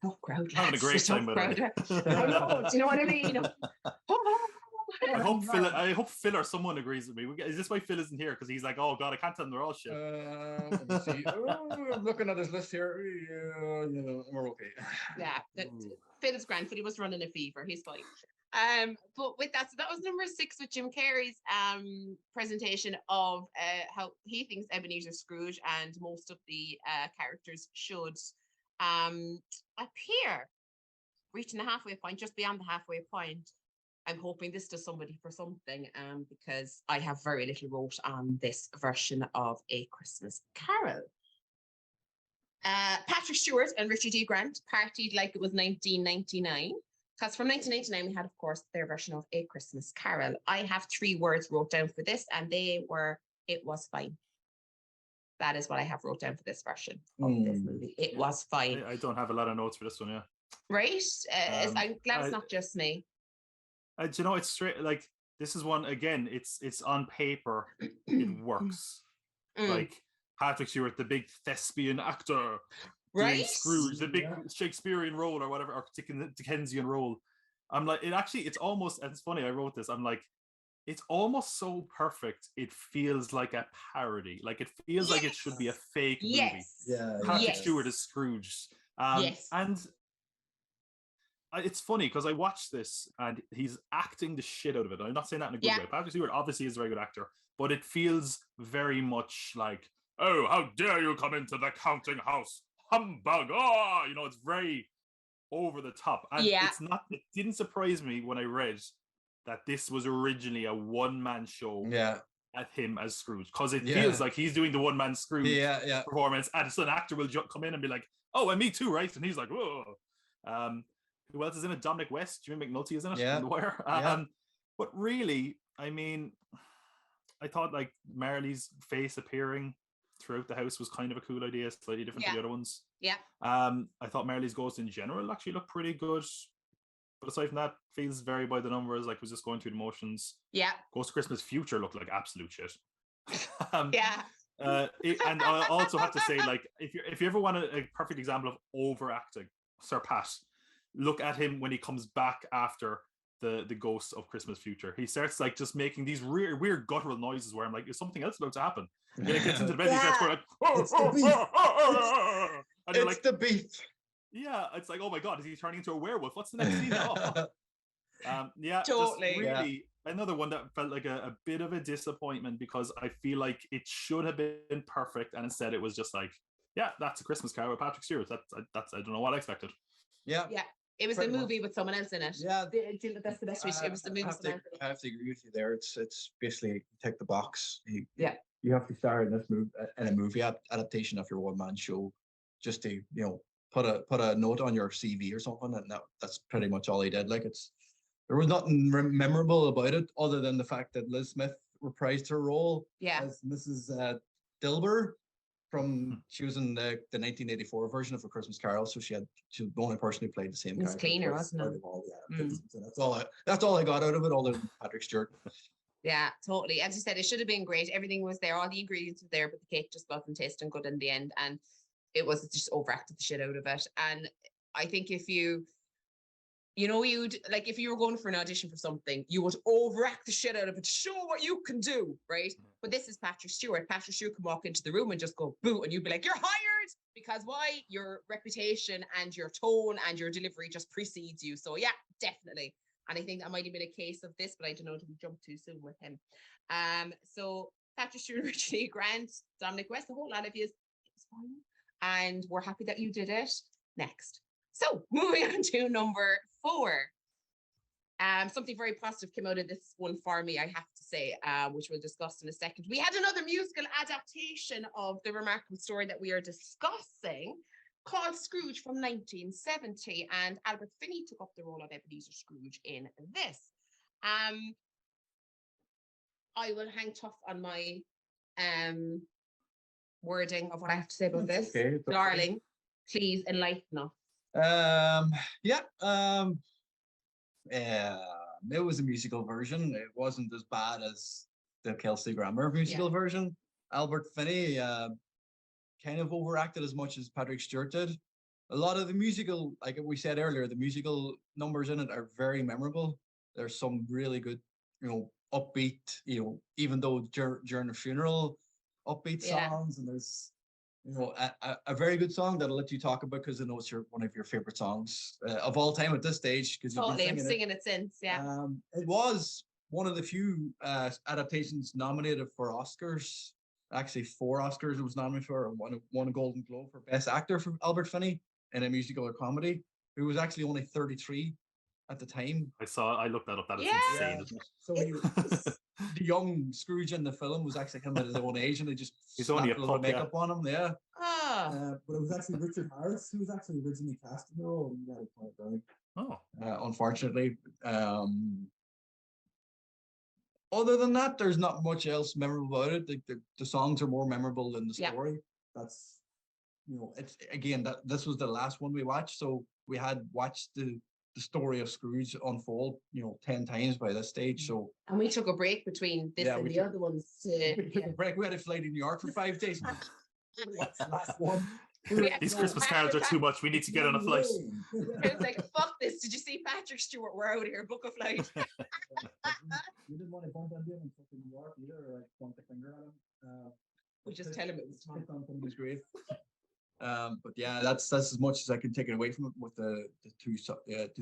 Tough crowd. Having a great time with it. I know. Do you know what I mean? I hope Phil or someone agrees with me. Is this why Phil isn't here? Because he's like, oh god, I can't tell them they're all shit. Let me see. I'm looking at his list here. Yeah, we're okay. Yeah, Phil's grand. Phil was running a fever. He's fine. But with that, so that was number 6 with Jim Carrey's presentation of how he thinks Ebenezer Scrooge and most of the characters should appear, reaching the halfway point, just beyond the halfway point. I'm hoping this does somebody for something, because I have very little wrote on this version of A Christmas Carol. Patrick Stewart and Richard E. Grant partied like it was 1999. Because from 1999, we had, of course, their version of A Christmas Carol. I have 3 words wrote down for this, and they were, it was fine. That is what I have wrote down for this version of this movie. It was fine. I don't have a lot of notes for this one, yeah. Right? I'm glad it's not just me. Do you know, it's straight, like, this is one, again, it's on paper, it works. Like, Patrick Stewart, the big thespian actor, right? Scrooge, the big Shakespearean role or whatever, or Dickensian role. I'm like, it's almost, and it's funny, I wrote this, I'm like, it's almost so perfect, it feels like a parody. Like, it feels like it should be a fake movie. Yeah. Patrick Stewart is Scrooge. And it's funny because I watched this and he's acting the shit out of it. I'm not saying that in a good way. Patrick Stewart obviously is a very good actor, but it feels very much like, oh, how dare you come into the counting house, humbug! Oh, you know, it's very over the top. And it didn't surprise me when I read that this was originally a one-man show at him as Scrooge, because it feels like he's doing the one-man Scrooge performance, and so an actor will come in and be like, oh, and me too, right? And he's like, whoa. Who else is in it? Dominic West, Jimmy McNulty is in it. Yeah. The Wire. But really, I mean, I thought like Marley's face appearing throughout the house was kind of a cool idea, slightly different to the other ones. Yeah. I thought Marley's ghost in general actually looked pretty good. But aside from that, feels very by the numbers, like was just going through the motions. Yeah. Ghost of Christmas Future looked like absolute shit. And I also have to say, like, if you ever want a perfect example of overacting, Sir Pat, look at him when he comes back after the Ghost of Christmas Future. He starts like just making these weird guttural noises where I'm like, is something else about to happen? And he gets into the bed, he starts going like, it's the beef. And you're it's like, the beef. Yeah, it's like, oh my god, is he turning into a werewolf? What's the next scene? Totally. Really another one that felt like a bit of a disappointment, because I feel like it should have been perfect, and instead it was just like, yeah, that's a Christmas Carol with Patrick Stewart. That's I don't know what I expected. Yeah. It was a movie with someone else in it. Yeah, that's the best way. It was the movie. I have to agree with you there. It's basically tick the box. You have to star in this movie, in a movie adaptation of your one-man show, just to put a note on your CV or something, and that's pretty much all he did. Like, there was nothing memorable about it other than the fact that Liz Smith reprised her role as Mrs. Dilber she was in the 1984 version of A Christmas Carol, so she was the only person who played the same character. It's cleaner, wasn't it? So that's all I got out of it, other than Patrick Stewart. Yeah, totally. As you said, it should have been great. Everything was there, all the ingredients were there, but the cake just wasn't tasting good in the end, and it was just overacted the shit out of it. And I think if if you were going for an audition for something, you would overact the shit out of it to show what you can do, right? But this is Patrick Stewart. Patrick Stewart can walk into the room and just go boo, and you'd be like, you're hired, because why? Your reputation and your tone and your delivery just precedes you. So yeah, definitely. And I think that might have been a case of this, but I don't know, did we jump too soon with him? So Patrick Stewart, Richard E. Grant, Dominic West, a whole lot of you, it's fine. and we're happy that you did it. Next. So moving on to number 4. Something very positive came out of this one for me, I have to say, which we'll discuss in a second. We had another musical adaptation of the remarkable story that we are discussing, called Scrooge from 1970, and Albert Finney took up the role of Ebenezer Scrooge in this. I will hang tough on my wording of what I have to say about this. Okay, Darling, please enlighten us. It was a musical version. It wasn't as bad as the Kelsey Grammer musical version. Albert Finney kind of overacted as much as Patrick Stewart did. A lot of the musical, like we said earlier, the musical numbers in it are very memorable. There's some really good, upbeat, even though during a funeral, upbeat songs, and there's a very good song that I'll let you talk about because I know it's one of your favorite songs of all time at this stage. Because totally, I'm singing it since. It was one of the few adaptations nominated for Oscars. Actually, 4 Oscars it was nominated for, and won a Golden Globe for Best Actor for Albert Finney in a musical or comedy. Who was actually only 33 at the time. I looked that up. That is insane. Isn't it? So the young Scrooge in the film was actually him at his own age, and they just He's only a slapped a little pup, makeup on him. Yeah. But it was actually Richard Harris who was actually originally cast in the role. And got it quite right. Oh. Unfortunately. Other than that, there's not much else memorable about it. The songs are more memorable than the story. That's, it's again that this was the last one we watched, so we had watched the story of Scrooge unfold, 10 times by this stage. So and we took a break between this and the other ones. We took a break. We had a flight in New York for 5 days. That's the last one. These Christmas cards are too much. We need to get on a flight. I was like, fuck this. Did you see Patrick Stewart? We're out of here. Book a flight. You didn't want to bump into him and stuff in New York either, or like point the finger at him. We just tell him it was Tom. It was great. But yeah, that's as much as I can take it away from it. With the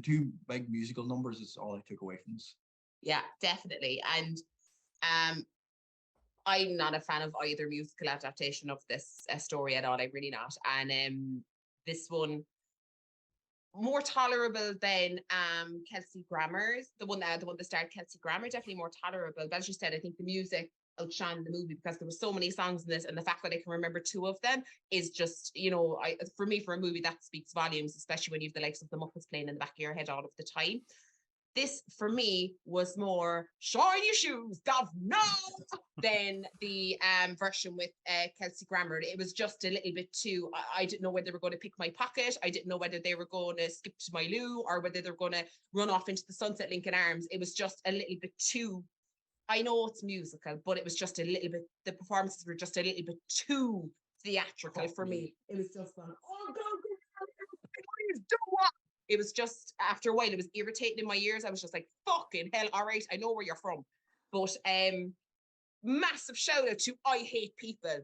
two big musical numbers is all I took away from this. Yeah, definitely. And I'm not a fan of either musical adaptation of this story at all. I'm really not. And this one more tolerable than Kelsey Grammer's, the one that starred Kelsey Grammer, definitely more tolerable. But as you said, I think the music outshone the movie because there were so many songs in this, and the fact that I can remember 2 of them is just, for me, for a movie that speaks volumes, especially when you have the likes of the Muppets playing in the back of your head all of the time. This, for me, was more shiny shoes, governor, than the version with Kelsey Grammer. It was just a little bit too, I didn't know whether they were going to pick my pocket. I didn't know whether they were going to skip to my loo or whether they were going to run off into the sunset Lincoln Arms. It was just a little bit too, I know it's musical, but it was just a little bit, the performances were just a little bit too theatrical for me. It was just like, oh, please do what? It was just, after a while, it was irritating in my ears. I was just like, fucking hell, all right, I know where you're from. But massive shout out to I Hate People.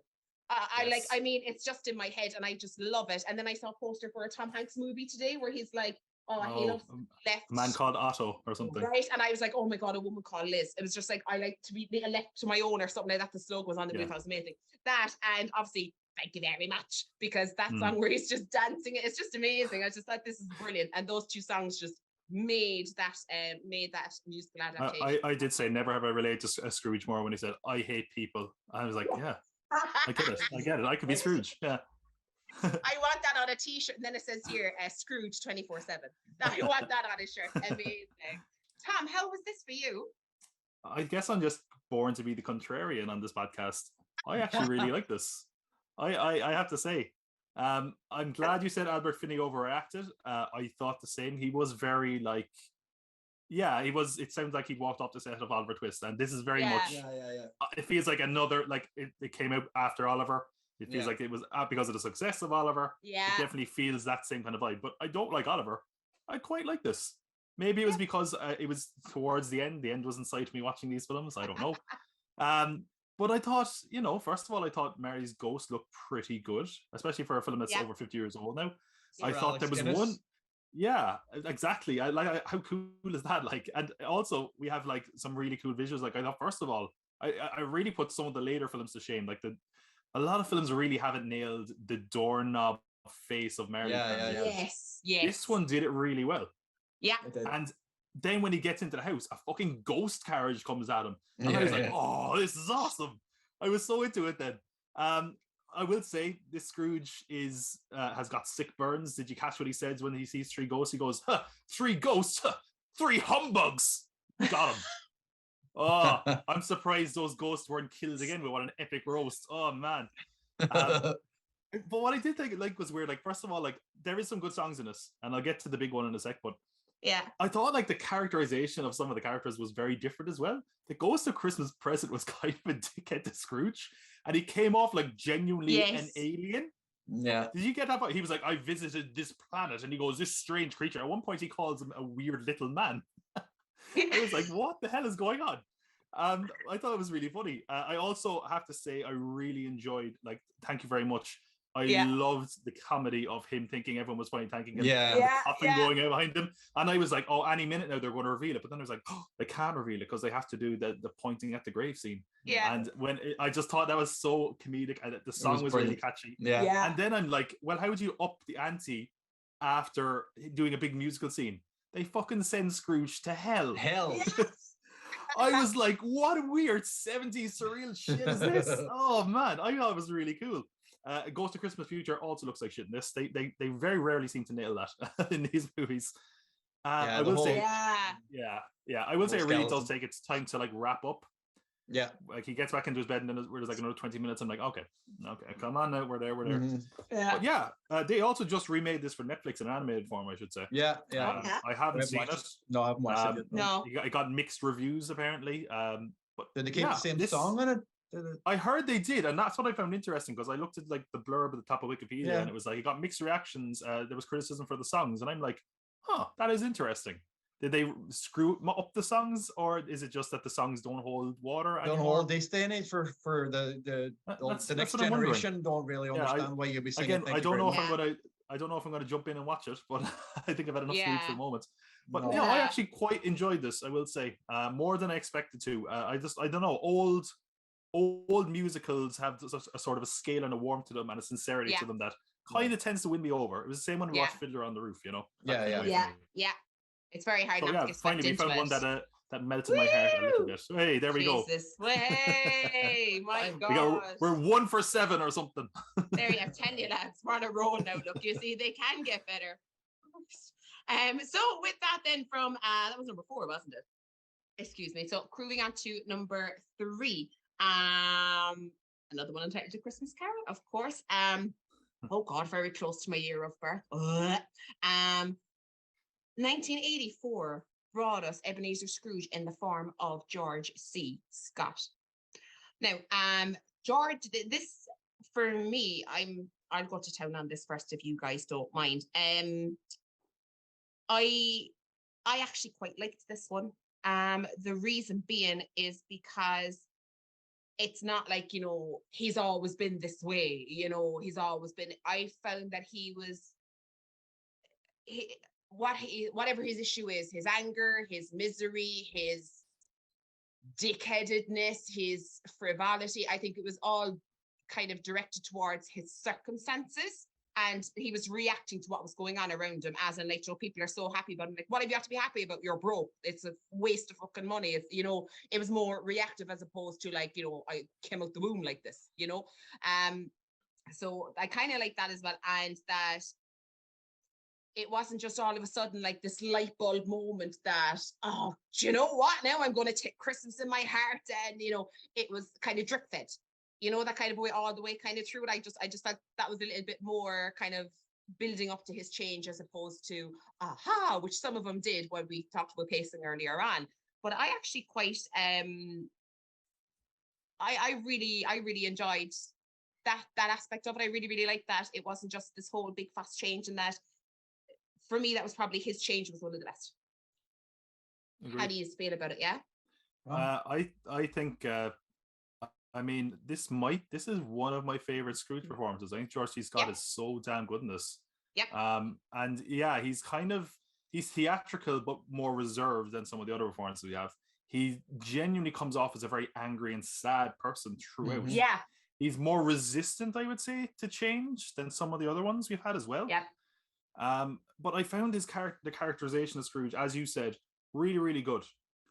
It's just in my head and I just love it. And then I saw a poster for a Tom Hanks movie today where he's like, he loves left. A man called Otto or something. Right. And I was like, oh my God, a woman called Liz. It was just like, I like to be left to my own or something like that. The slogan was on the movie. That was amazing. That, and obviously, thank you very much, because that song where he's just dancing, it's just amazing. I just thought this is brilliant. And those 2 songs just made that musical adaptation. I did say never have I related to Scrooge more when he said, I hate people. I was like, yeah, I get it. I could be Scrooge. Yeah. I want that on a t-shirt, and then it says here, Scrooge 24/7. I want that on a shirt. Amazing. Tom, how was this for you? I guess I'm just born to be the contrarian on this podcast. I actually really like this. I have to say, I'm glad you said Albert Finney overreacted. I thought the same. He was very like, he was. It sounds like he walked off the set of Oliver Twist, and this is very much. It feels like another, like it came out after Oliver. It feels like it was because of the success of Oliver. Yeah, it definitely feels that same kind of vibe. But I don't like Oliver. I quite like this. Maybe it was because it was towards the end. The end was in sight of me watching these films. I don't know. But I thought, first of all, I thought Mary's Ghost looked pretty good, especially for a film that's over 50 years old now. I thought there was one. Yeah, exactly. I like, how cool is that? Like, and also we have like some really cool visuals. Like, I thought, first of all, I really put some of the later films to shame, like a lot of films really haven't nailed the doorknob face of Marley. Yeah. Yes. This one did it really well. Yeah. It did. And then when he gets into the house, a fucking ghost carriage comes at him. And Yeah, I was like, yeah. oh, this is awesome. I was so into it then. I will say this Scrooge has got sick burns. Did you catch what he says when he sees three ghosts? He goes, huh, 3 ghosts, huh, 3 humbugs. Got him. Oh, I'm surprised those ghosts weren't killed again with what an epic roast. Oh man. But what I did think like was weird. Like, first of all, like there is some good songs in this, and I'll get to the big one in a sec, but Yeah. I thought like the characterization of some of the characters was very different as well. The Ghost of Christmas Present was kind of a dickhead to Scrooge, and he came off like genuinely an alien. Yeah. Did you get that part? He was like, I visited this planet, and he goes, this strange creature. At one point, he calls him a weird little man. I was like, what the hell is going on? I thought it was really funny. I also have to say, I really enjoyed, like, thank you very much. I loved the comedy of him thinking everyone was funny, thanking him. Yeah. And the coffin going out behind him. And I was like, oh, any minute now they're going to reveal it. But then I was like, oh, they can't reveal it because they have to do the pointing at the grave scene. Yeah. And I just thought that was so comedic, and the song was really catchy. Yeah. And then I'm like, well, how would you up the ante after doing a big musical scene? They fucking send Scrooge to hell. Hell. I was like, what weird 70s surreal shit is this? Oh man, I thought it was really cool. Ghost of Christmas Future also looks like shit in this. They very rarely seem to nail that in these movies. I will say, I will say it really does take its time to like wrap up. Yeah. Like he gets back into his bed and then there's like another 20 minutes. I'm like, okay, come on now, we're there. Yeah. But yeah, they also just remade this for Netflix in animated form, I should say. Yeah. I haven't seen it. No, I haven't watched it. No. It got mixed reviews apparently. But did they keep the same song in it? I heard they did, and that's what I found interesting because I looked at like the blurb at the top of Wikipedia and it was like it got mixed reactions. There was criticism for the songs, and I'm like, huh, that is interesting. Did they screw up the songs, or is it just that the songs don't hold water anymore? Don't hold. They stay in it for the next generation. Don't really understand why you'll be singing. Again, I don't know if I'm gonna jump in and watch it, but I think I've had enough food for the moment. But no, I actually quite enjoyed this. I will say more than I expected to. I don't know. Old musicals have a sort of a scale and a warmth to them and a sincerity to them that kind of tends to win me over. It was the same when we watched Fiddler on the Roof, you know. Yeah. It's very hard not to get finally we found into one that melted my heart a little bit. Hey, there we go. Way, my God. We're 1 for 7 or something. There you have 10, you lads. We're on a roll now. Look, you see, they can get better. So with that, then from that was number 4, wasn't it? Excuse me. So moving on to number 3. Another one entitled to Christmas Carol, of course. Oh God, very close to my year of birth. 1984 brought us Ebenezer Scrooge in the form of George C. Scott. Now, George, this for me, I'll go to town on this first if you guys don't mind. I actually quite liked this one. The reason being is because it's not like, you know, he's always been this way, you know, I found that whatever his issue is, his anger, his misery, his dickheadedness, his frivolity, I think it was all kind of directed towards his circumstances. And he was reacting to what was going on around him, as in, like, you know, people are so happy about him. Like, what have you got to be happy about? You're broke. It's a waste of fucking money. It's, you know, it was more reactive as opposed to, like, you know, I came out the womb like this, you know. So I kind of like that as well. And that it wasn't just all of a sudden like this light bulb moment that, oh, do you know what? Now I'm going to take Christmas in my heart. And, you know, it was kind of drip fed. You know, that kind of way all the way kind of through it. I just thought that was a little bit more kind of building up to his change as opposed to aha, which some of them did when we talked about pacing earlier on. But I actually quite I really enjoyed that aspect of it. I really liked that it wasn't just this whole big fast change, and that for me that was probably his change was one of the best. Agreed. How do you feel about it? Yeah. I think I mean, this is one of my favorite Scrooge performances. I think George C. Scott is so damn good in this. Yeah. And yeah, he's theatrical but more reserved than some of the other performances we have. He genuinely comes off as a very angry and sad person throughout. Yeah. he's more resistant, I would say, to change than some of the other ones we've had as well. Yep. But I found his the characterization of Scrooge, as you said, really, really good.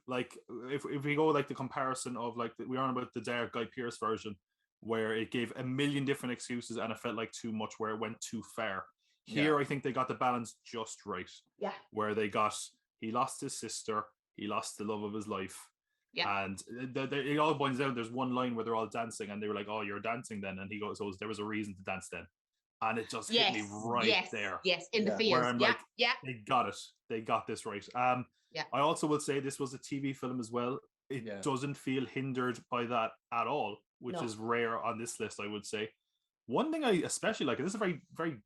Like if we go like the comparison of like we are on about the Dark Guy Pearce version, where it gave a million different excuses and it felt like too much, where it went too far. Here, I think they got the balance just right. Yeah. Where he lost his sister, he lost the love of his life. Yeah. And it all boils down. There's one line where they're all dancing and they were like, "Oh, you're dancing then," and he goes, "Oh, there was a reason to dance then." And it just hit me right there. Yes, in the Yeah. fields. Where I'm like, yeah. they got it. They got this right. Yeah. I also will say this was a TV film as well. It doesn't feel hindered by that at all, which is rare on this list, I would say. One thing I especially like, and this is a very, very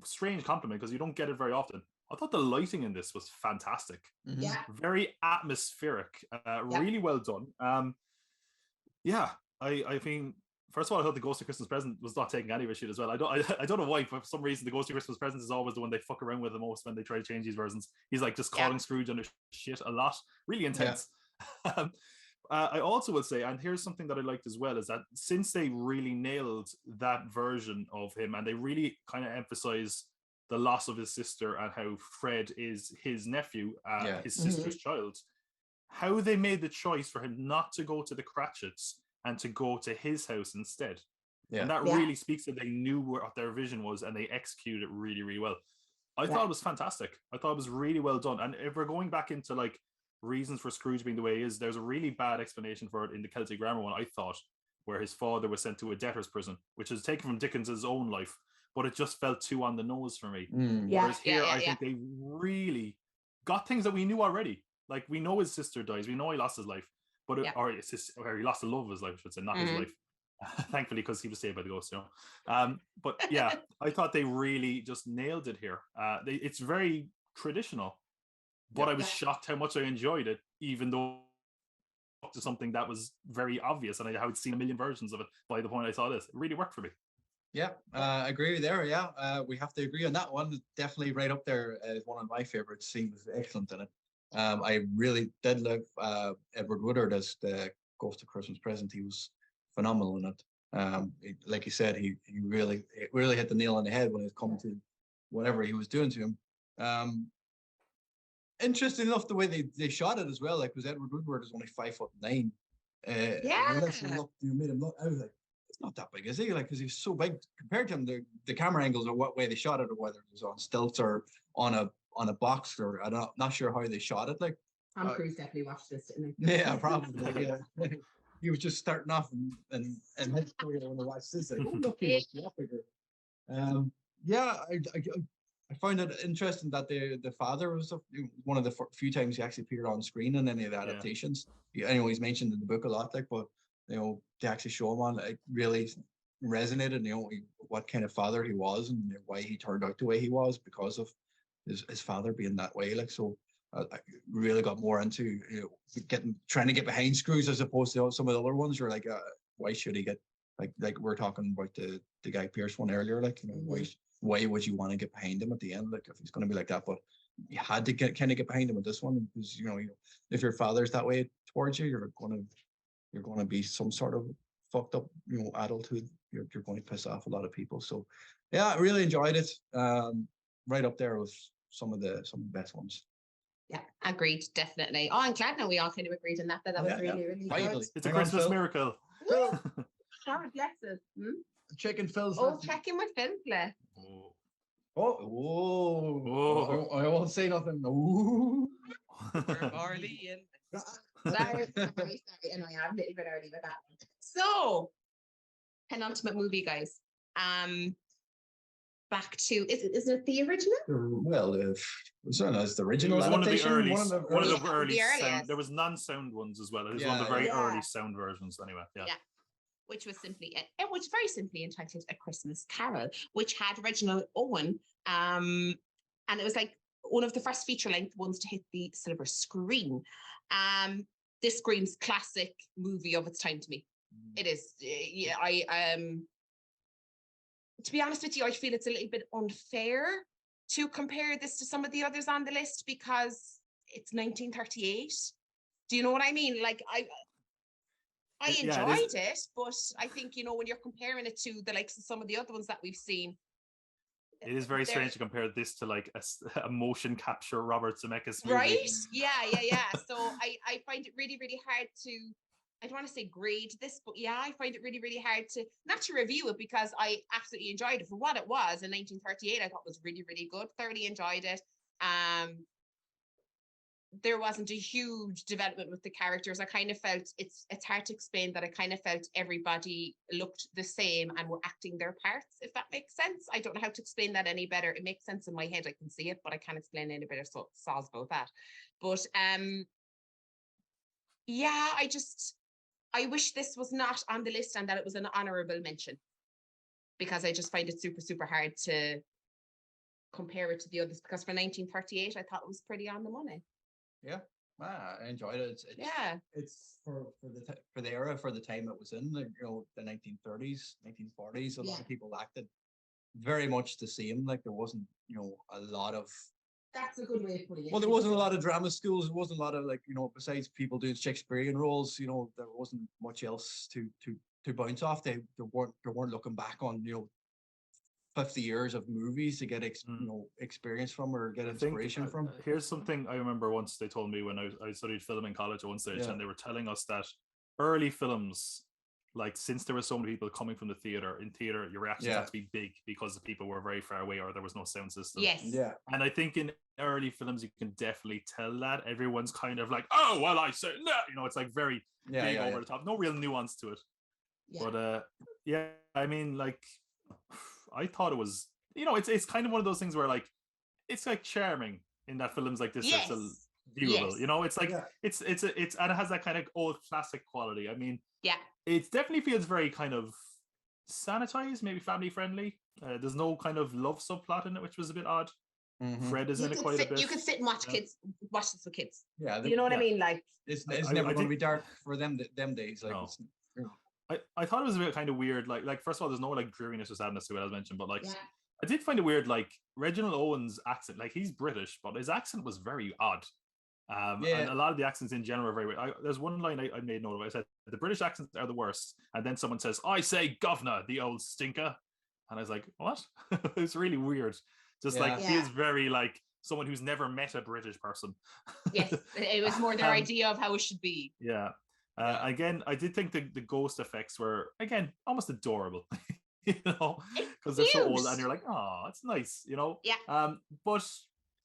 strange compliment because you don't get it very often. I thought the lighting in this was fantastic. Yeah. Very atmospheric. Really well done. I mean, first of all, I thought the Ghost of Christmas Present was not taking any of his shit as well. I don't know why, but for some reason the Ghost of Christmas Present is always the one they fuck around with the most when they try to change these versions. He's like just calling Scrooge under shit a lot. Really intense. I also would say, and here's something that I liked as well, is that since they really nailed that version of him and they really kind of emphasize the loss of his sister and how Fred is his nephew, his sister's child, how they made the choice for him not to go to the Cratchits and to go to his house instead. And that really speaks that they knew what their vision was and they executed it really, really well. I thought it was fantastic. I thought it was really well done. And if we're going back into like reasons for Scrooge being the way he is, there's a really bad explanation for it in the Celtic Grammar one, I thought, where his father was sent to a debtor's prison, which is taken from Dickens's own life, but it just felt too on the nose for me. Whereas here, I think they really got things that we knew already. Like, we know his sister dies, we know he lost his life, but or he lost the love of his life, I should say, not his life. Thankfully, because he was saved by the ghost, But yeah, I thought they really just nailed it here. It's very traditional, but I was shocked how much I enjoyed it, even though to something that was very obvious, and I had seen a million versions of it by the point I saw this. It really worked for me. Yeah, I agree there. Yeah, we have to agree on that one. Definitely right up there as one of my favorites. He was excellent in it. I really did love Edward Woodward as the Ghost of Christmas Present. He was phenomenal in it. Like you said, he really hit the nail on the head when it come to whatever he was doing to him. Interesting enough, the way they shot it as well. Like, because Edward Woodward is only 5'9". You made him look. I was like, it's not that big, is he? Like, because he's so big compared to him. The camera angles or what way they shot it, or whether it was on stilts or on a box, or I'm not sure how they shot it. Like, Tom Cruise definitely watched this, didn't he? Yeah, probably. Yeah. He was just starting off and his career when I watched this. Like, oh, look, he's a lot bigger. Yeah, I found it interesting that the father was one of the few times he actually appeared on screen in any of the adaptations. Anyway, he's mentioned in the book a lot, like, but they actually show him on, like, really resonated. What kind of father he was and why he turned out the way he was because of his father being that way. Like, so I really got more into trying to get behind Scrooge as opposed to some of the other ones. You're like, why should he get like we're talking about the Guy Pearce one earlier? Like, why would you want to get behind him at the end? Like, if he's going to be like that, but you had to kind of get behind him with this one because if your father's that way towards you, you're going to be some sort of fucked up adult who you're going to piss off a lot of people. So yeah, I really enjoyed it. Right up there with some of the best ones. Yeah, agreed, definitely. Oh, I'm glad now we all kind of agreed on that. That was really, really good. It's a Christmas miracle. God bless us. Chicken Phil's. Oh, checking with Phil's. Oh, I won't say nothing. Ooh. Sorry. I know I have a little bit early with that one. So, penultimate movie, guys. Back to is it the original? Well, it's the original. It was one of the adaptation, early sound. There was non-sound ones as well. It was one of the very early sound versions, anyway. Yeah. Which was very simply entitled A Christmas Carol, which had Reginald Owen, and it was like one of the first feature-length ones to hit the silver screen. This screams classic movie of its time to me. It is. To be honest with you, I feel it's a little bit unfair to compare this to some of the others on the list because it's 1938. Do you know what I mean? Like, I Yeah, enjoyed it, but I think, when you're comparing it to the likes of some of the other ones that we've seen, it is very they're- strange to compare this to like a motion capture Robert Zemeckis movie. right? Yeah. So I find it really, really hard to, I don't want to say grade this, but yeah, I find it really, really hard to, not to review it, because I absolutely enjoyed it for what it was in 1938. I thought was really, really good. Thoroughly enjoyed it. There wasn't a huge development with the characters. I kind of felt it's hard to explain that I kind of felt everybody looked the same and were acting their parts, if that makes sense. I don't know how to explain that any better. It makes sense in my head. I can see it, but I can't explain it any better. So soz about that. But yeah, I wish this was not on the list and that it was an honorable mention, because I just find it super, super hard to compare it to the others, because for 1938, I thought it was pretty on the money. Yeah, I enjoyed it. It's for the era, for the time it was in, the 1930s, 1940s. A lot of people acted very much the same. Like there wasn't, a lot of. That's a good way of putting it. Well, there wasn't a lot of drama schools. There wasn't a lot of besides people doing Shakespearean roles. There wasn't much else to bounce off. They weren't looking back on 50 years of movies to get experience from or get inspiration from. Here's something I remember once they told me when I studied film in college at one stage, and they were telling us that early films, like since there were so many people coming from the theater, your reactions had to be big because the people were very far away or there was no sound system. Yes. Yeah. And I think in early films you can definitely tell that everyone's kind of like, oh well, I say no, it's like very big over the top, no real nuance to it. Yeah. But I mean, like, I thought it was, it's kind of one of those things where like it's like charming in that films like this are still viewable. It's like it's and it has that kind of old classic quality. I mean, it definitely feels very kind of sanitized, maybe family friendly. There's no kind of love subplot in it, which was a bit odd. Fred is in it quite a bit. You could sit and watch this with kids. Yeah, you know what I mean? Like it's never going to be dark for them days. Like I thought it was a bit kind of weird. Like first of all, there's no like dreariness or sadness to it, as mentioned, but like I did find it weird. Like Reginald Owen's accent, like he's British, but his accent was very odd. And a lot of the accents in general are very weird. There's one line I made note of. I said the British accents are the worst, and then someone says, "I say, governor, the old stinker," and I was like, "What?" It's really weird. Just like feels very like someone who's never met a British person. Yes, it was more their idea of how it should be. Yeah. Again, I did think the ghost effects were again almost adorable, because they're so old, and you're like, oh, it's nice, Yeah. But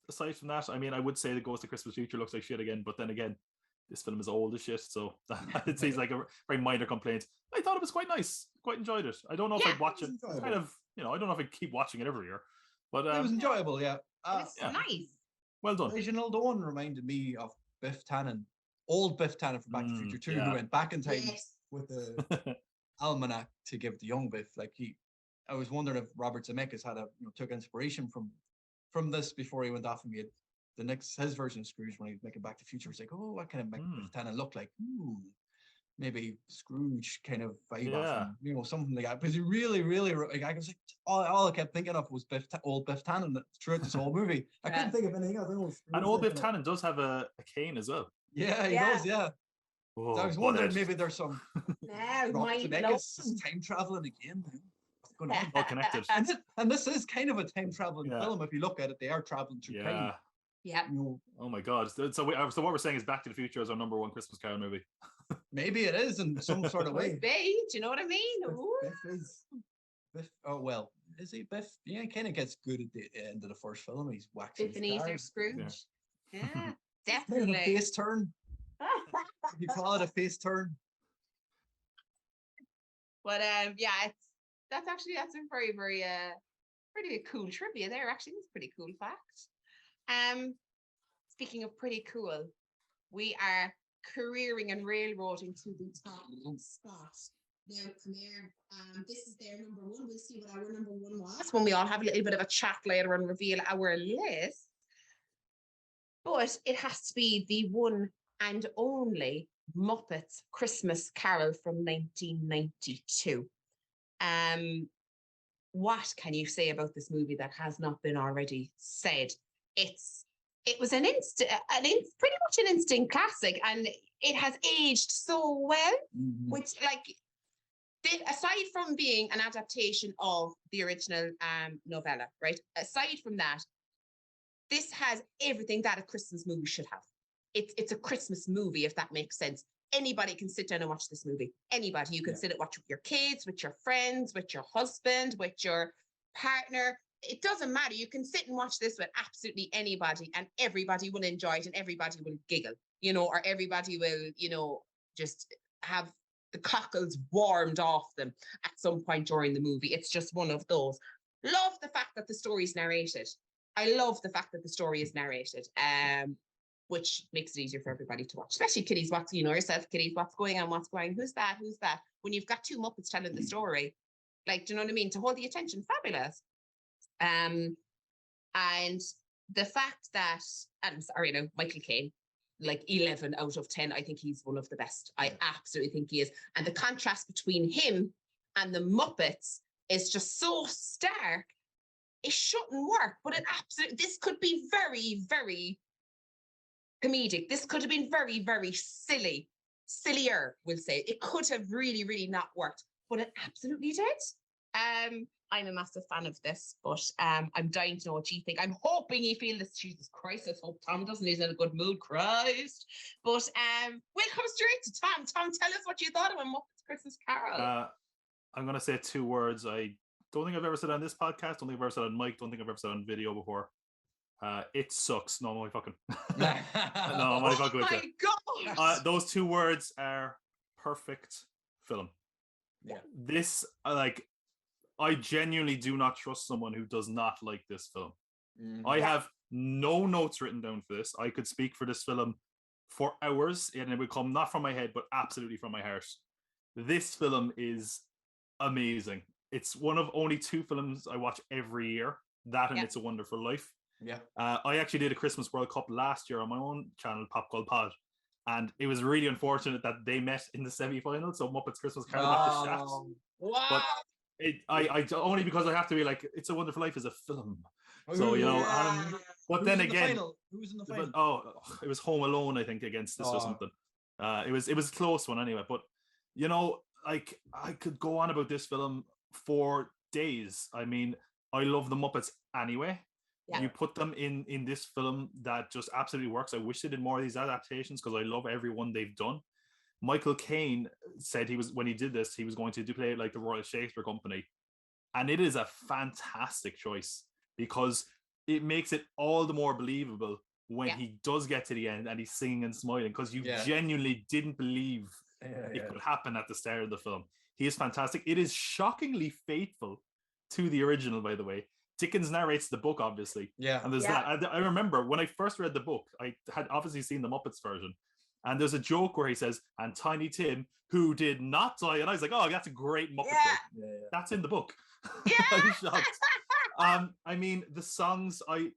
aside from that, I mean, I would say the Ghost of Christmas Future looks like shit again. But then again, this film is old as shit, so it seems like a very minor complaint. I thought it was quite nice, quite enjoyed it. I don't know if I'd watch it. It's kind of, I don't know if I'd keep watching it every year, but it was enjoyable. Yeah, it's nice. Well done. Reginald Owen reminded me of Biff Tannen. Old Biff Tannen from Back to the Future 2, who went back in time with the almanac to give the young Biff. Like I was wondering if Robert Zemeckis took inspiration from this before he went off and made his version of Scrooge when he was making Back to the Future. It's like, oh, what can I make Biff Tannen look like? Maybe Scrooge kind of vibe off him, something like that. Because he really, really, like, I was like, all I kept thinking of was old Biff Tannen throughout this whole movie. I couldn't think of anything else. And old Biff Tannen does have a cane as well. Yeah, he does. Yeah. Whoa, so I was wondering maybe there's some Zemeckis time traveling again. All connected. And this is kind of a time traveling film. If you look at it, they are traveling through time. Yeah. Oh my God. So what we're saying is Back to the Future is our number one Christmas Carol movie. Maybe it is in some sort of way. Do you know what I mean? Biff, oh well, is he Biff? Yeah, he kind of gets good at the end of the first film. He's waxing. Biff Scrooge. Yeah, definitely. Kind of a face turn. You call it a face turn. But that's a very, very pretty cool trivia there. Actually, it's a pretty cool fact. Speaking of pretty cool, we are careering and railroading to the top spot. Now, come here. This is their number one. We'll see what our number one was when we all have a little bit of a chat later and reveal our list. But it has to be the one and only Muppets Christmas Carol from 1992. What can you say about this movie that has not been already said? It's it was pretty much an instant classic, and it has aged so well. Which, like, aside from being an adaptation of the original novella, right? Aside from that, this has everything that a Christmas movie should have. It's a Christmas movie, if that makes sense. Anybody can sit down and watch this movie. Anybody. You can sit and watch with your kids, with your friends, with your husband, with your partner. It doesn't matter. You can sit and watch this with absolutely anybody, and everybody will enjoy it, and everybody will giggle, or everybody will, just have the cockles warmed off them at some point during the movie. It's just one of those. Love the fact that the story is narrated. I love the fact that the story is narrated, which makes it easier for everybody to watch, especially kiddies. Yourself, kiddies, what's going on? What's going? Who's that? Who's that? When you've got two Muppets telling the story, like, do you know what I mean? To hold the attention, fabulous. And the fact that, I'm sorry, Michael Caine, like 11 out of 10, I think he's one of the best. I absolutely think he is. And the contrast between him and the Muppets is just so stark. It shouldn't work, but this could be very, very comedic. This could have been very, very sillier, we'll say. It could have really, really not worked, but it absolutely did. I'm a massive fan of this, but I'm dying to know what you think. I'm hoping you feel this. Jesus Christ, I hope Tom doesn't. He's in a good mood, Christ. But we'll come straight to Tom. Tom, tell us what you thought of Muppets Christmas Carol. I'm going to say 2 words. I don't think I've ever said on this podcast. Don't think I've ever said on mic. Don't think I've ever said on video before. It sucks. No, I'm only fucking. No, I'm only fucking with you. Oh my God. Those 2 words are perfect film. Yeah. This, I genuinely do not trust someone who does not like this film. I have no notes written down for this. I could speak for this film for hours, and it would come not from my head, but absolutely from my heart. This film is amazing. It's one of only 2 films I watch every year. That and It's a Wonderful Life. Yeah. I actually did a Christmas World Cup last year on my own channel, Pop Called Pod. And it was really unfortunate that they met in the semi-final. So Muppets Christmas Carol got the shaft. Wow. But I only because I have to be like, It's a Wonderful Life is a film. So, but then again, who was in the final? It was Home Alone, I think, against this or something. It was a close one anyway. But, I could go on about this film for days. I mean, I love the Muppets anyway. Yeah. You put them in this film that just absolutely works. I wish they did more of these adaptations because I love every one they've done. Michael Caine said when he did this, he was going to play like the Royal Shakespeare Company. And it is a fantastic choice because it makes it all the more believable when he does get to the end and he's singing and smiling because you genuinely didn't believe it could happen at the start of the film. He is fantastic. It is shockingly faithful to the original, by the way. Dickens narrates the book, obviously. Yeah. And there's that. I remember when I first read the book, I had obviously seen the Muppets version. And there's a joke where he says, and Tiny Tim, who did not die. And I was like, oh, that's a great Muppet joke. Yeah. That's in the book. Yeah. I'm shocked. I mean, the songs, I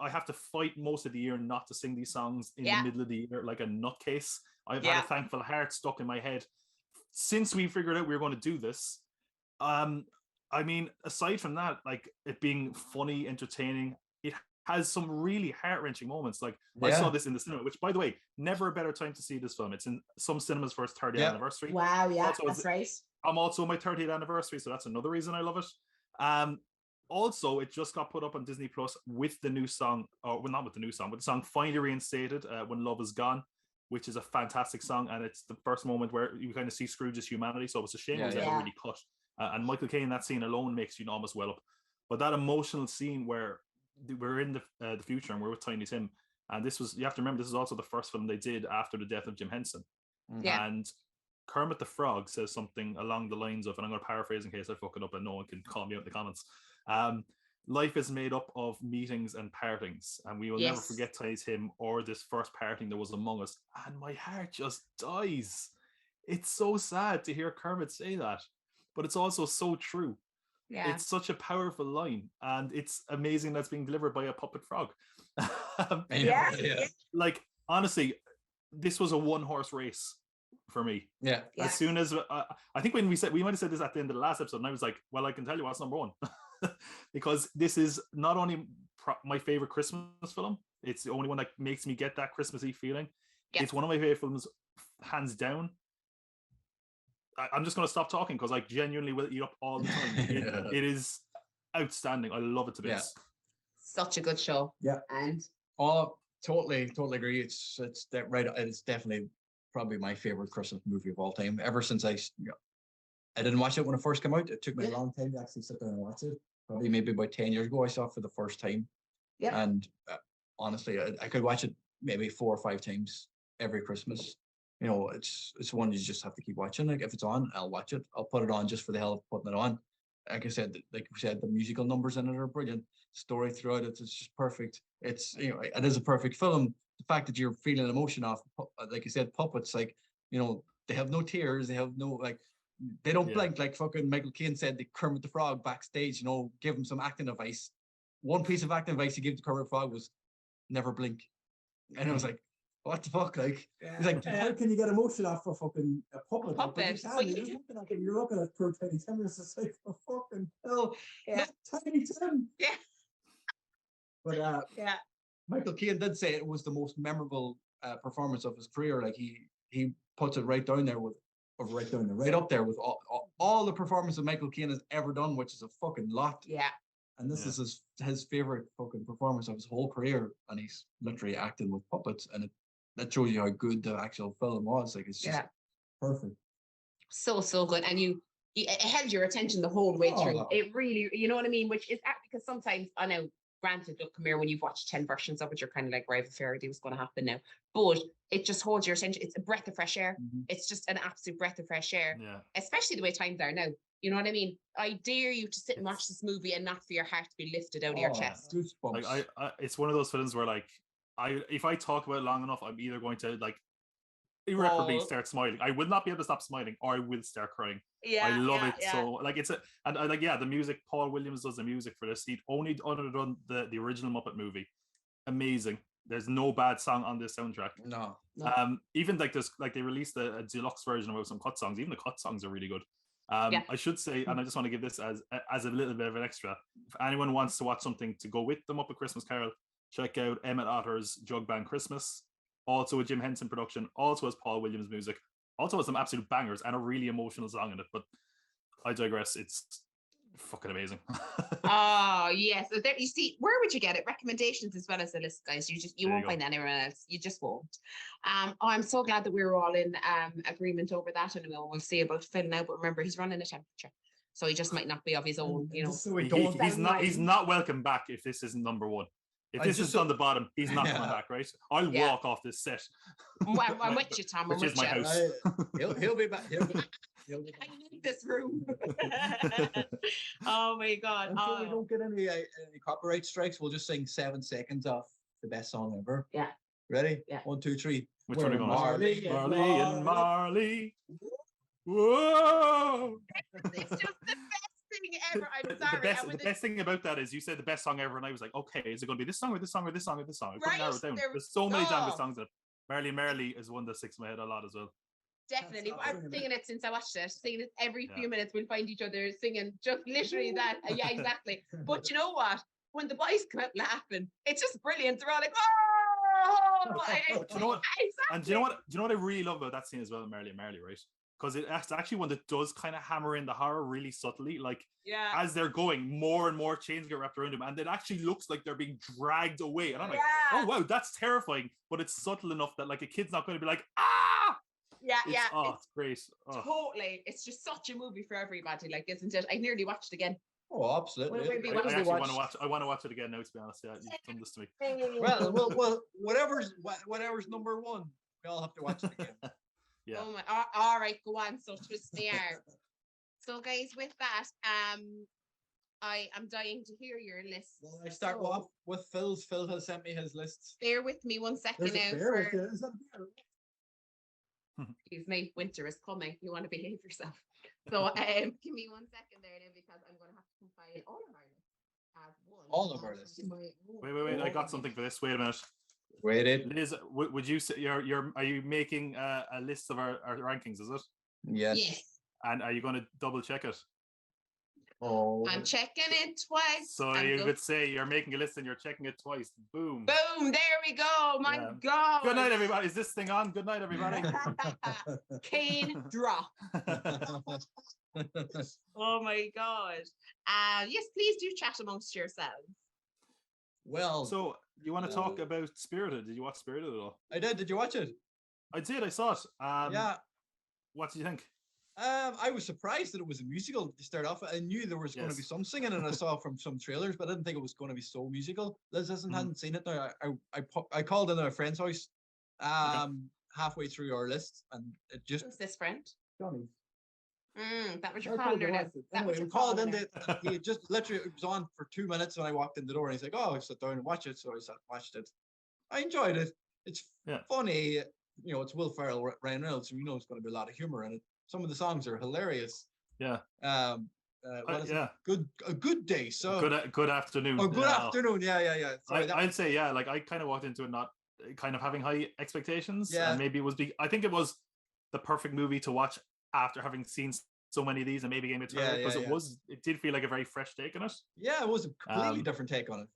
have to fight most of the year not to sing these songs in the middle of the year like a nutcase. I've had a Thankful Heart stuck in my head. Since we figured out we were going to do this, I mean, aside from that, like it being funny, entertaining, it has some really heart-wrenching moments. Like I saw this in the cinema, which, by the way, never a better time to see this film. It's in some cinemas for its 30th anniversary. Wow, that's right. I'm also my 30th anniversary, so that's another reason I love it. Also, it just got put up on Disney Plus with the new song, or well, not with the new song, but the song finally reinstated, When Love Is Gone, which is a fantastic song, and it's the first moment where you kind of see Scrooge's humanity, so it's a shame it was never really cut. And Michael Caine, that scene alone makes you almost well up. But that emotional scene where we're in the future and we're with Tiny Tim, and you have to remember, this is also the first film they did after the death of Jim Henson. Yeah. And Kermit the Frog says something along the lines of, and I'm going to paraphrase in case I fuck it up and no one can call me out in the comments. Life is made up of meetings and partings, and we will never forget Tiny Tim or this first parting that was among us. And my heart just dies. It's so sad to hear Kermit say that. But it's also so true. Yeah. It's such a powerful line, and it's amazing that's being delivered by a puppet frog. Like, honestly, this was a 1-horse race for me. Yeah. As soon as I think when we might have said this at the end of the last episode, and I was like, well, I can tell you what's number 1. Because this is not only my favorite Christmas film, It's the only one that makes me get that Christmassy feeling. Yeah. It's one of my favorite films, hands down. I'm just going to stop talking because I genuinely will eat up all the time. It is outstanding. I love it to bits. Such a good show. Yeah. And Oh, totally agree. It's right. It's definitely probably my favorite Christmas movie of all time. Ever since I didn't watch it when it first came out. It took me a long time to actually sit down and watch it. Probably maybe about 10 years ago, I saw it for the first time. Yeah. And honestly, I could watch it maybe 4 or 5 times every Christmas. You know, it's one you just have to keep watching. Like if it's on, I'll watch it. I'll put it on just for the hell of putting it on. Like I said, the musical numbers in it are brilliant. The story throughout it's just perfect. It's, you know, it is a perfect film. The fact that you're feeling emotion off, like you said, puppets, like, you know, they have no tears. They have no, like, they don't blink like fucking Michael Caine said to Kermit the Frog backstage, you know, give him some acting advice. One piece of acting advice he gave to Kermit the Frog was never blink. And I was like, what the fuck? Like, he's like, how can you get emotion off a fucking puppet? Puppet. But you can. You're looking at poor Tiny Tim, and it's just like, for fucking hell. Yeah. Tiny Tim. Yeah. But yeah. Michael Caine did say it was the most memorable performance of his career. Like he puts it right down there with, or right up there with all the performances Michael Caine has ever done, which is a fucking lot. Yeah. And this is his favorite fucking performance of his whole career, and he's literally acting with puppets, and that shows you how good the actual film was. Like, it's just perfect. So good, and it held your attention the whole way through. It really, you know what I mean? Which is because sometimes I know. Granted, look, come here, when you've watched 10 versions of it, you're kind of like, right, I have a fair idea what's going to happen now. But it just holds your attention. It's a breath of fresh air. Mm-hmm. It's just an absolute breath of fresh air. Yeah. Especially the way times are now. You know what I mean? I dare you to sit and watch this movie and not for your heart to be lifted out of your chest. Goosebumps. Like I it's one of those films where like if I talk about it long enough, I'm either going to like irreparably start smiling. I will not be able to stop smiling, or I will start crying. Yeah, I love it so. Like it's and like the music. Paul Williams does the music for this. He'd only done the original Muppet movie. Amazing. There's no bad song on this soundtrack. No. Even like there's like they released a deluxe version of some cut songs. Even the cut songs are really good. I should say, and I just want to give this as a little bit of an extra. If anyone wants to watch something to go with the Muppet Christmas Carol, check out Emmett Otter's Jug Band Christmas. Also a Jim Henson production. Also has Paul Williams music. Also has some absolute bangers and a really emotional song in it. But I digress. It's fucking amazing. Oh yes. So there, you see, where would you get it? Recommendations as well as the list, guys. You won't find anywhere else. You just won't. I'm so glad that we were all in agreement over that, and we'll see about Phil now. But remember, he's running a temperature, so he just might not be of his own. You know, so he's not welcome back if this isn't number one. If this is on the bottom, he's not coming back, right? I'll walk off this set. I'm with you, Tom. Which is my house. He'll be back. He'll be back. I need this room. Oh my God. Until we don't get any copyright strikes, we'll just sing 7 seconds off the best song ever. Yeah. Ready? Yeah. 1, 2, 3. Which one are you going Marley, Marley and Marley. Whoa! It's just the best thing ever. I'm sorry. The best thing about that is you said the best song ever, and I was like, okay, is it going to be this song or this song or this song or this song? I couldn't narrow it down. There's so many damn good songs in it. Marley and Marley is one that sticks in my head a lot as well. Definitely. I'm singing it since I watched it. Singing it every few minutes. We'll find each other singing just literally that. Yeah, exactly. But you know what? When the boys come out laughing, it's just brilliant. They're all like, oh! You know what? Exactly. And do you know what I really love about that scene as well, Marley and Marley, right? Because it's actually one that does kind of hammer in the horror really subtly. Like, as they're going, more and more chains get wrapped around them, and it actually looks like they're being dragged away. And I'm like, oh wow, that's terrifying. But it's subtle enough that like a kid's not going to be like, ah! It's great. Oh. Totally. It's just such a movie for everybody, like, isn't it? I nearly watched it again. Oh, absolutely. I actually want to watch. I want to watch it again now. To be honest, you've done this to me. Well, whatever's number one, we all have to watch it again. Yeah. Oh my. All right, go on. So twist the arm. So, guys, with that, I am dying to hear your list. Well, I start off with Phil's. Phil has sent me his list. Bear with me 1 second now. Is that a bear? Excuse me, winter is coming. You want to behave yourself. So give me 1 second there now, because I'm going to have to compile all of our lists as one. All of our lists. Wait! I got something for this. Wait a minute. Waited. Liz, would you say are you making a list of our rankings? Is it? Yes. Yes. And are you going to double check it? Oh, I'm checking it twice. So I'm you go- could say you're making a list and you're checking it twice. Boom. Boom, there we go. My Yeah. God. Good night, everybody. Is this thing on? Good night, everybody. Cane drop. Oh my God. Yes, please do chat amongst yourselves. well, So you want to talk about Spirited? Did you watch Spirited at all? I did. Did you watch it? I did. I saw it. Yeah. What do you think? I was surprised that it was a musical to start off. I knew there was going to be Yes. some singing, and I saw from some trailers, but I didn't think it was going to be so musical. Liz hadn't seen it now. I called in at a friend's house, halfway through our list, and it just Who's this friend? Johnny. That was your I told calendar. you now. watched it. That anyway, was we your called in. calendar. He just literally it was on for 2 minutes when I walked in the door, and he's like, "Oh, sit down and watch it." So I sat and watched it. I enjoyed it. It's funny. You know, it's Will Ferrell, Ryan Reynolds, so you know it's going to be a lot of humor in it. Some of the songs are hilarious. Yeah. What is it? A good day. So good afternoon. Oh, good afternoon. Yeah. Sorry, I'd say like I kind of walked into it not kind of having high expectations. Yeah. And maybe it was I think it was the perfect movie to watch after having seen so many of these and maybe Game of Thrones because it did feel like a very fresh take on it. Yeah, it was a completely different take on it.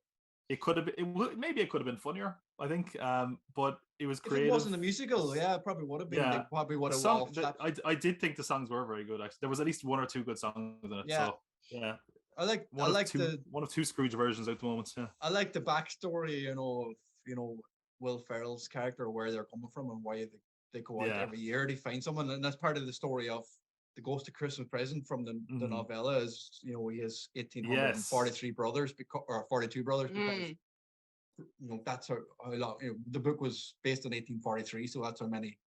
It could have been, maybe it could have been funnier, I think. But it was creative. If it wasn't a musical, yeah, it probably would have been. Yeah. They probably would have. I did think the songs were very good. Actually, there was at least one or two good songs in it. Yeah. So yeah, one of two Scrooge versions at the moment. Yeah, I like the backstory. Of Will Ferrell's character, where they're coming from, and why they go out every year to find someone, and that's part of the story of the Ghost of Christmas Present from the novella. Is he has 1,843 brothers or 42 brothers because that's how long. The book was based on 1843, so that's how many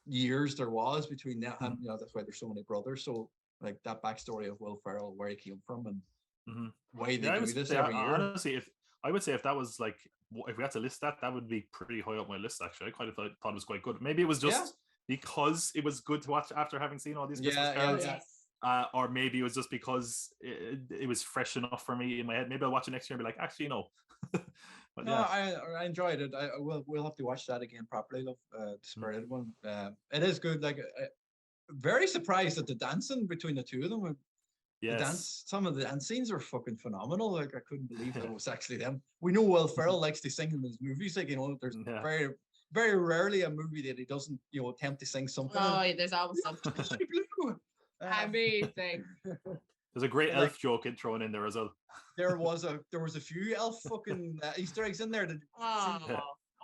years there was between that, and that's why there's so many brothers. So like that backstory of Will Ferrell, where he came from, and why they do this every year. Honestly, if that was like, if we had to list that, that would be pretty high up my list. Actually, I quite thought it was quite good. Maybe it was just because it was good to watch after having seen all these Christmas carols. Or maybe it was just because it was fresh enough for me in my head. Maybe I'll watch it next year and be like, actually, no. But, I enjoyed it. We'll have to watch that again properly. The Spirited one. It is good. Like, very surprised at the dancing between the two of them. Some of the dance scenes are fucking phenomenal. Like, I couldn't believe that it was actually them. We know Will Ferrell likes to sing in his movies. Like, there's very, very rarely a movie that he doesn't, attempt to sing something. Oh, there's always something. Amazing. There's a great elf joke thrown in there as well. There was a few elf fucking Easter eggs in there. I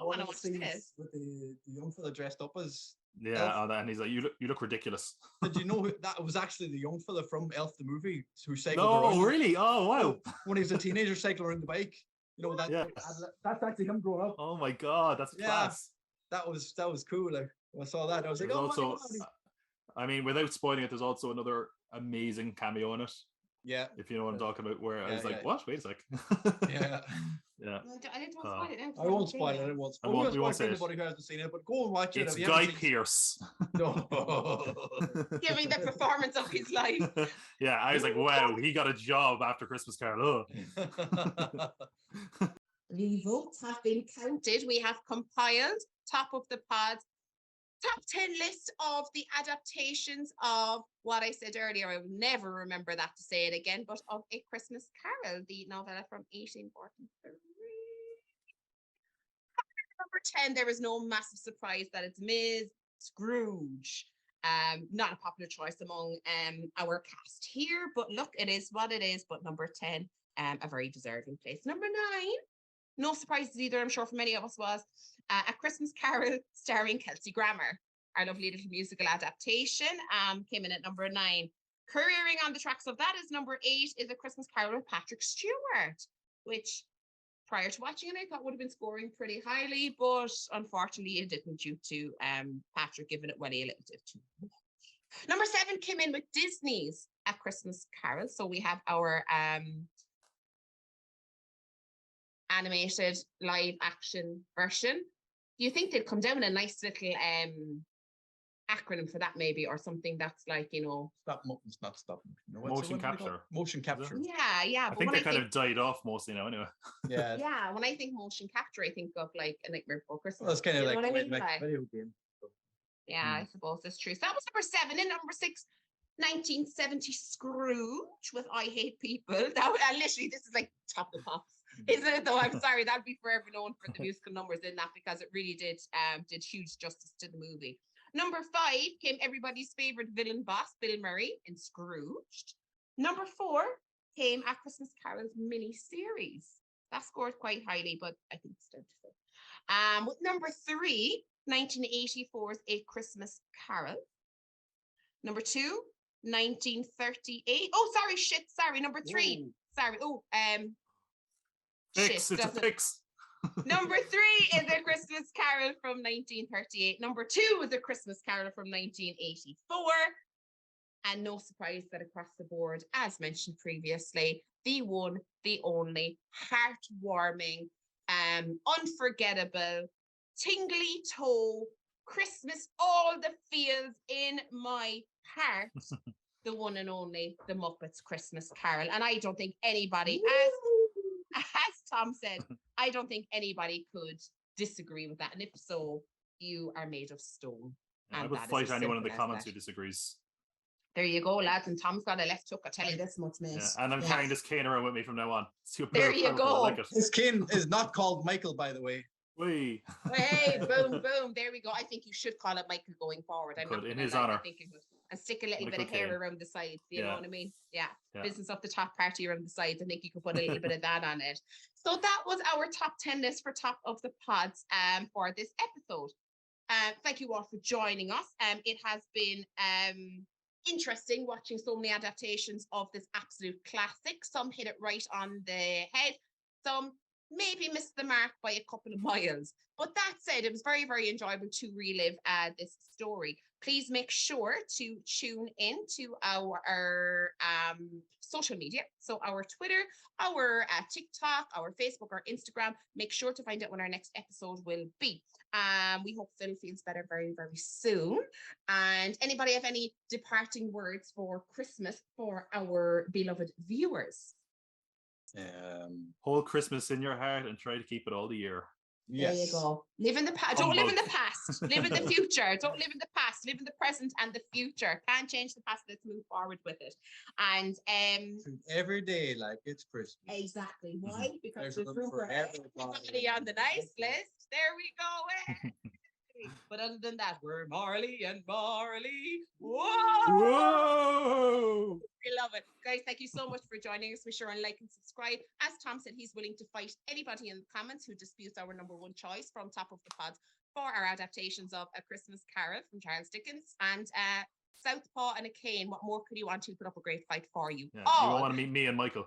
want to watch this. With the young fella dressed up as and he's like, you look ridiculous. Did you know that was actually the young fella from Elf the movie who cycled around? Oh, really? Oh, wow. When he was a teenager cycling around the bike. That's actually him growing up. Oh my God, that's class. That was cool. Like, when I saw that, I was like, I mean, without spoiling it, there's also another amazing cameo in it. Yeah. If you know what I'm talking about, where I was like, what? Wait a sec. Yeah. I didn't want to spoil it. I won't spoil it. We won't say anybody who hasn't seen it, but go and watch it. It's Guy Pearce. No. Giving the performance of his life. Yeah, I was like, wow, he got a job after Christmas Carol. The votes have been counted. We have compiled top of the pods. Top 10 list of the adaptations of what I said earlier. I will never remember that to say it again, but of A Christmas Carol, the novella from 1843. Number 10, there is no massive surprise that it's Ms. Scrooge. Not a popular choice among our cast here, but look, it is what it is. But number 10, a very deserving place. Number 9, no surprises either, I'm sure for many of us, was A Christmas Carol starring Kelsey Grammer. Our lovely little musical adaptation came in at number 9. Careering on the tracks of that is number 8 is A Christmas Carol with Patrick Stewart, which prior to watching it, I thought would have been scoring pretty highly, but unfortunately it didn't due to Patrick giving it a little bit too much. Number 7 came in with Disney's A Christmas Carol. So we have our animated live action version. Do you think they'd come down with a nice little acronym for that, maybe, or something that's like, stop motion. Motion capture. Motion capture. Yeah. I think they kind of died off mostly now, anyway. Yeah. Yeah. When I think motion capture, I think of like A Nightmare Before Christmas. Well, it's kind of like what I mean? video game. Yeah, I suppose that's true. So that was number 7. In number 6, 1970 Scrooge with I Hate People. That literally, this is like top of the pops, isn't it? Though I'm sorry, that'd be forever known for the musical numbers in that, because it really did huge justice to the movie. Number 5 came everybody's favorite villain boss, Bill Murray, in Scrooged. Number 4 came A Christmas Carol's miniseries. That scored quite highly, but I think it's still to say. With number 3, 1984's A Christmas Carol. Number 2, 1938. Oh, sorry. Number 3. Ooh. Sorry. Oh, it's a fix. Number 3 is A Christmas Carol from 1938. Number 2 is A Christmas Carol from 1984. And no surprise that across the board, as mentioned previously, the one, the only, heartwarming, unforgettable, tingly toe, Christmas, all the feels in my heart, the one and only, the Muppets Christmas Carol. And I don't think anybody, as Tom said, I don't think anybody could disagree with that. And if so, you are made of stone. Yeah, I would fight anyone in the comments who disagrees. There you go, lads. And Tom's got a left hook, I tell you this much, mate. Yeah, and I'm carrying this cane around with me from now on. There you go. Like this cane is not called Michael, by the way. Wee. Hey, boom, boom. There we go. I think you should call it Michael going forward. I'm not in his honor. I think it would. And stick a little bit of hair around the sides. You know what I mean? Yeah. Business up the top party around the sides. I think you could put a little bit of that on it. So that was our top 10 list for Top of the Pods for this episode. Thank you all for joining us. It has been interesting watching so many adaptations of this absolute classic. Some hit it right on the head. Some maybe missed the mark by a couple of miles. But that said, it was very, very enjoyable to relive this story. Please make sure to tune in to our social media. So our Twitter, our TikTok, our Facebook, our Instagram. Make sure to find out when our next episode will be. We hope Phil feels better very, very soon. And anybody have any departing words for Christmas for our beloved viewers? Hold Christmas in your heart and try to keep it all the year. Yes. There you go. Live in the past. Don't live in the past. Live in the future. Don't live in the past. Live in the present and the future. Can't change the past. Let's move forward with it. And every day like it's Christmas. Exactly. Why? Because there's room for everybody on the nice list. There we go. But other than that, we're Marley and Marley. Whoa! Whoa! We love it. Guys, thank you so much for joining us. Be sure and like and subscribe. As Tom said, he's willing to fight anybody in the comments who disputes our number one choice from Top of the Pods for our adaptations of A Christmas Carol from Charles Dickens and Southpaw and a Cane. What more could you want to put up a great fight for you? Yeah, you want to meet me and Michael.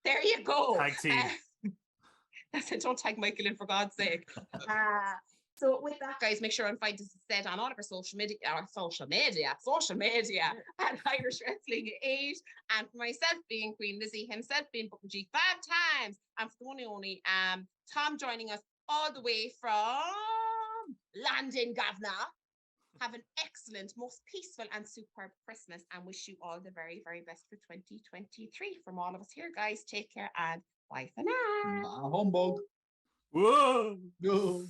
There you go. Tag team. I said, don't tag Michael in for God's sake. So with that, guys, make sure and find us instead on all of our social media, and Irish Wrestling 8, and for myself being Queen Lizzie, himself being Booker G 5 times, and for the one and only Tom joining us all the way from London, Governor. Have an excellent, most peaceful and superb Christmas, and wish you all the very, very best for 2023. From all of us here, guys, take care and bye for now. Humbug. Whoa! No.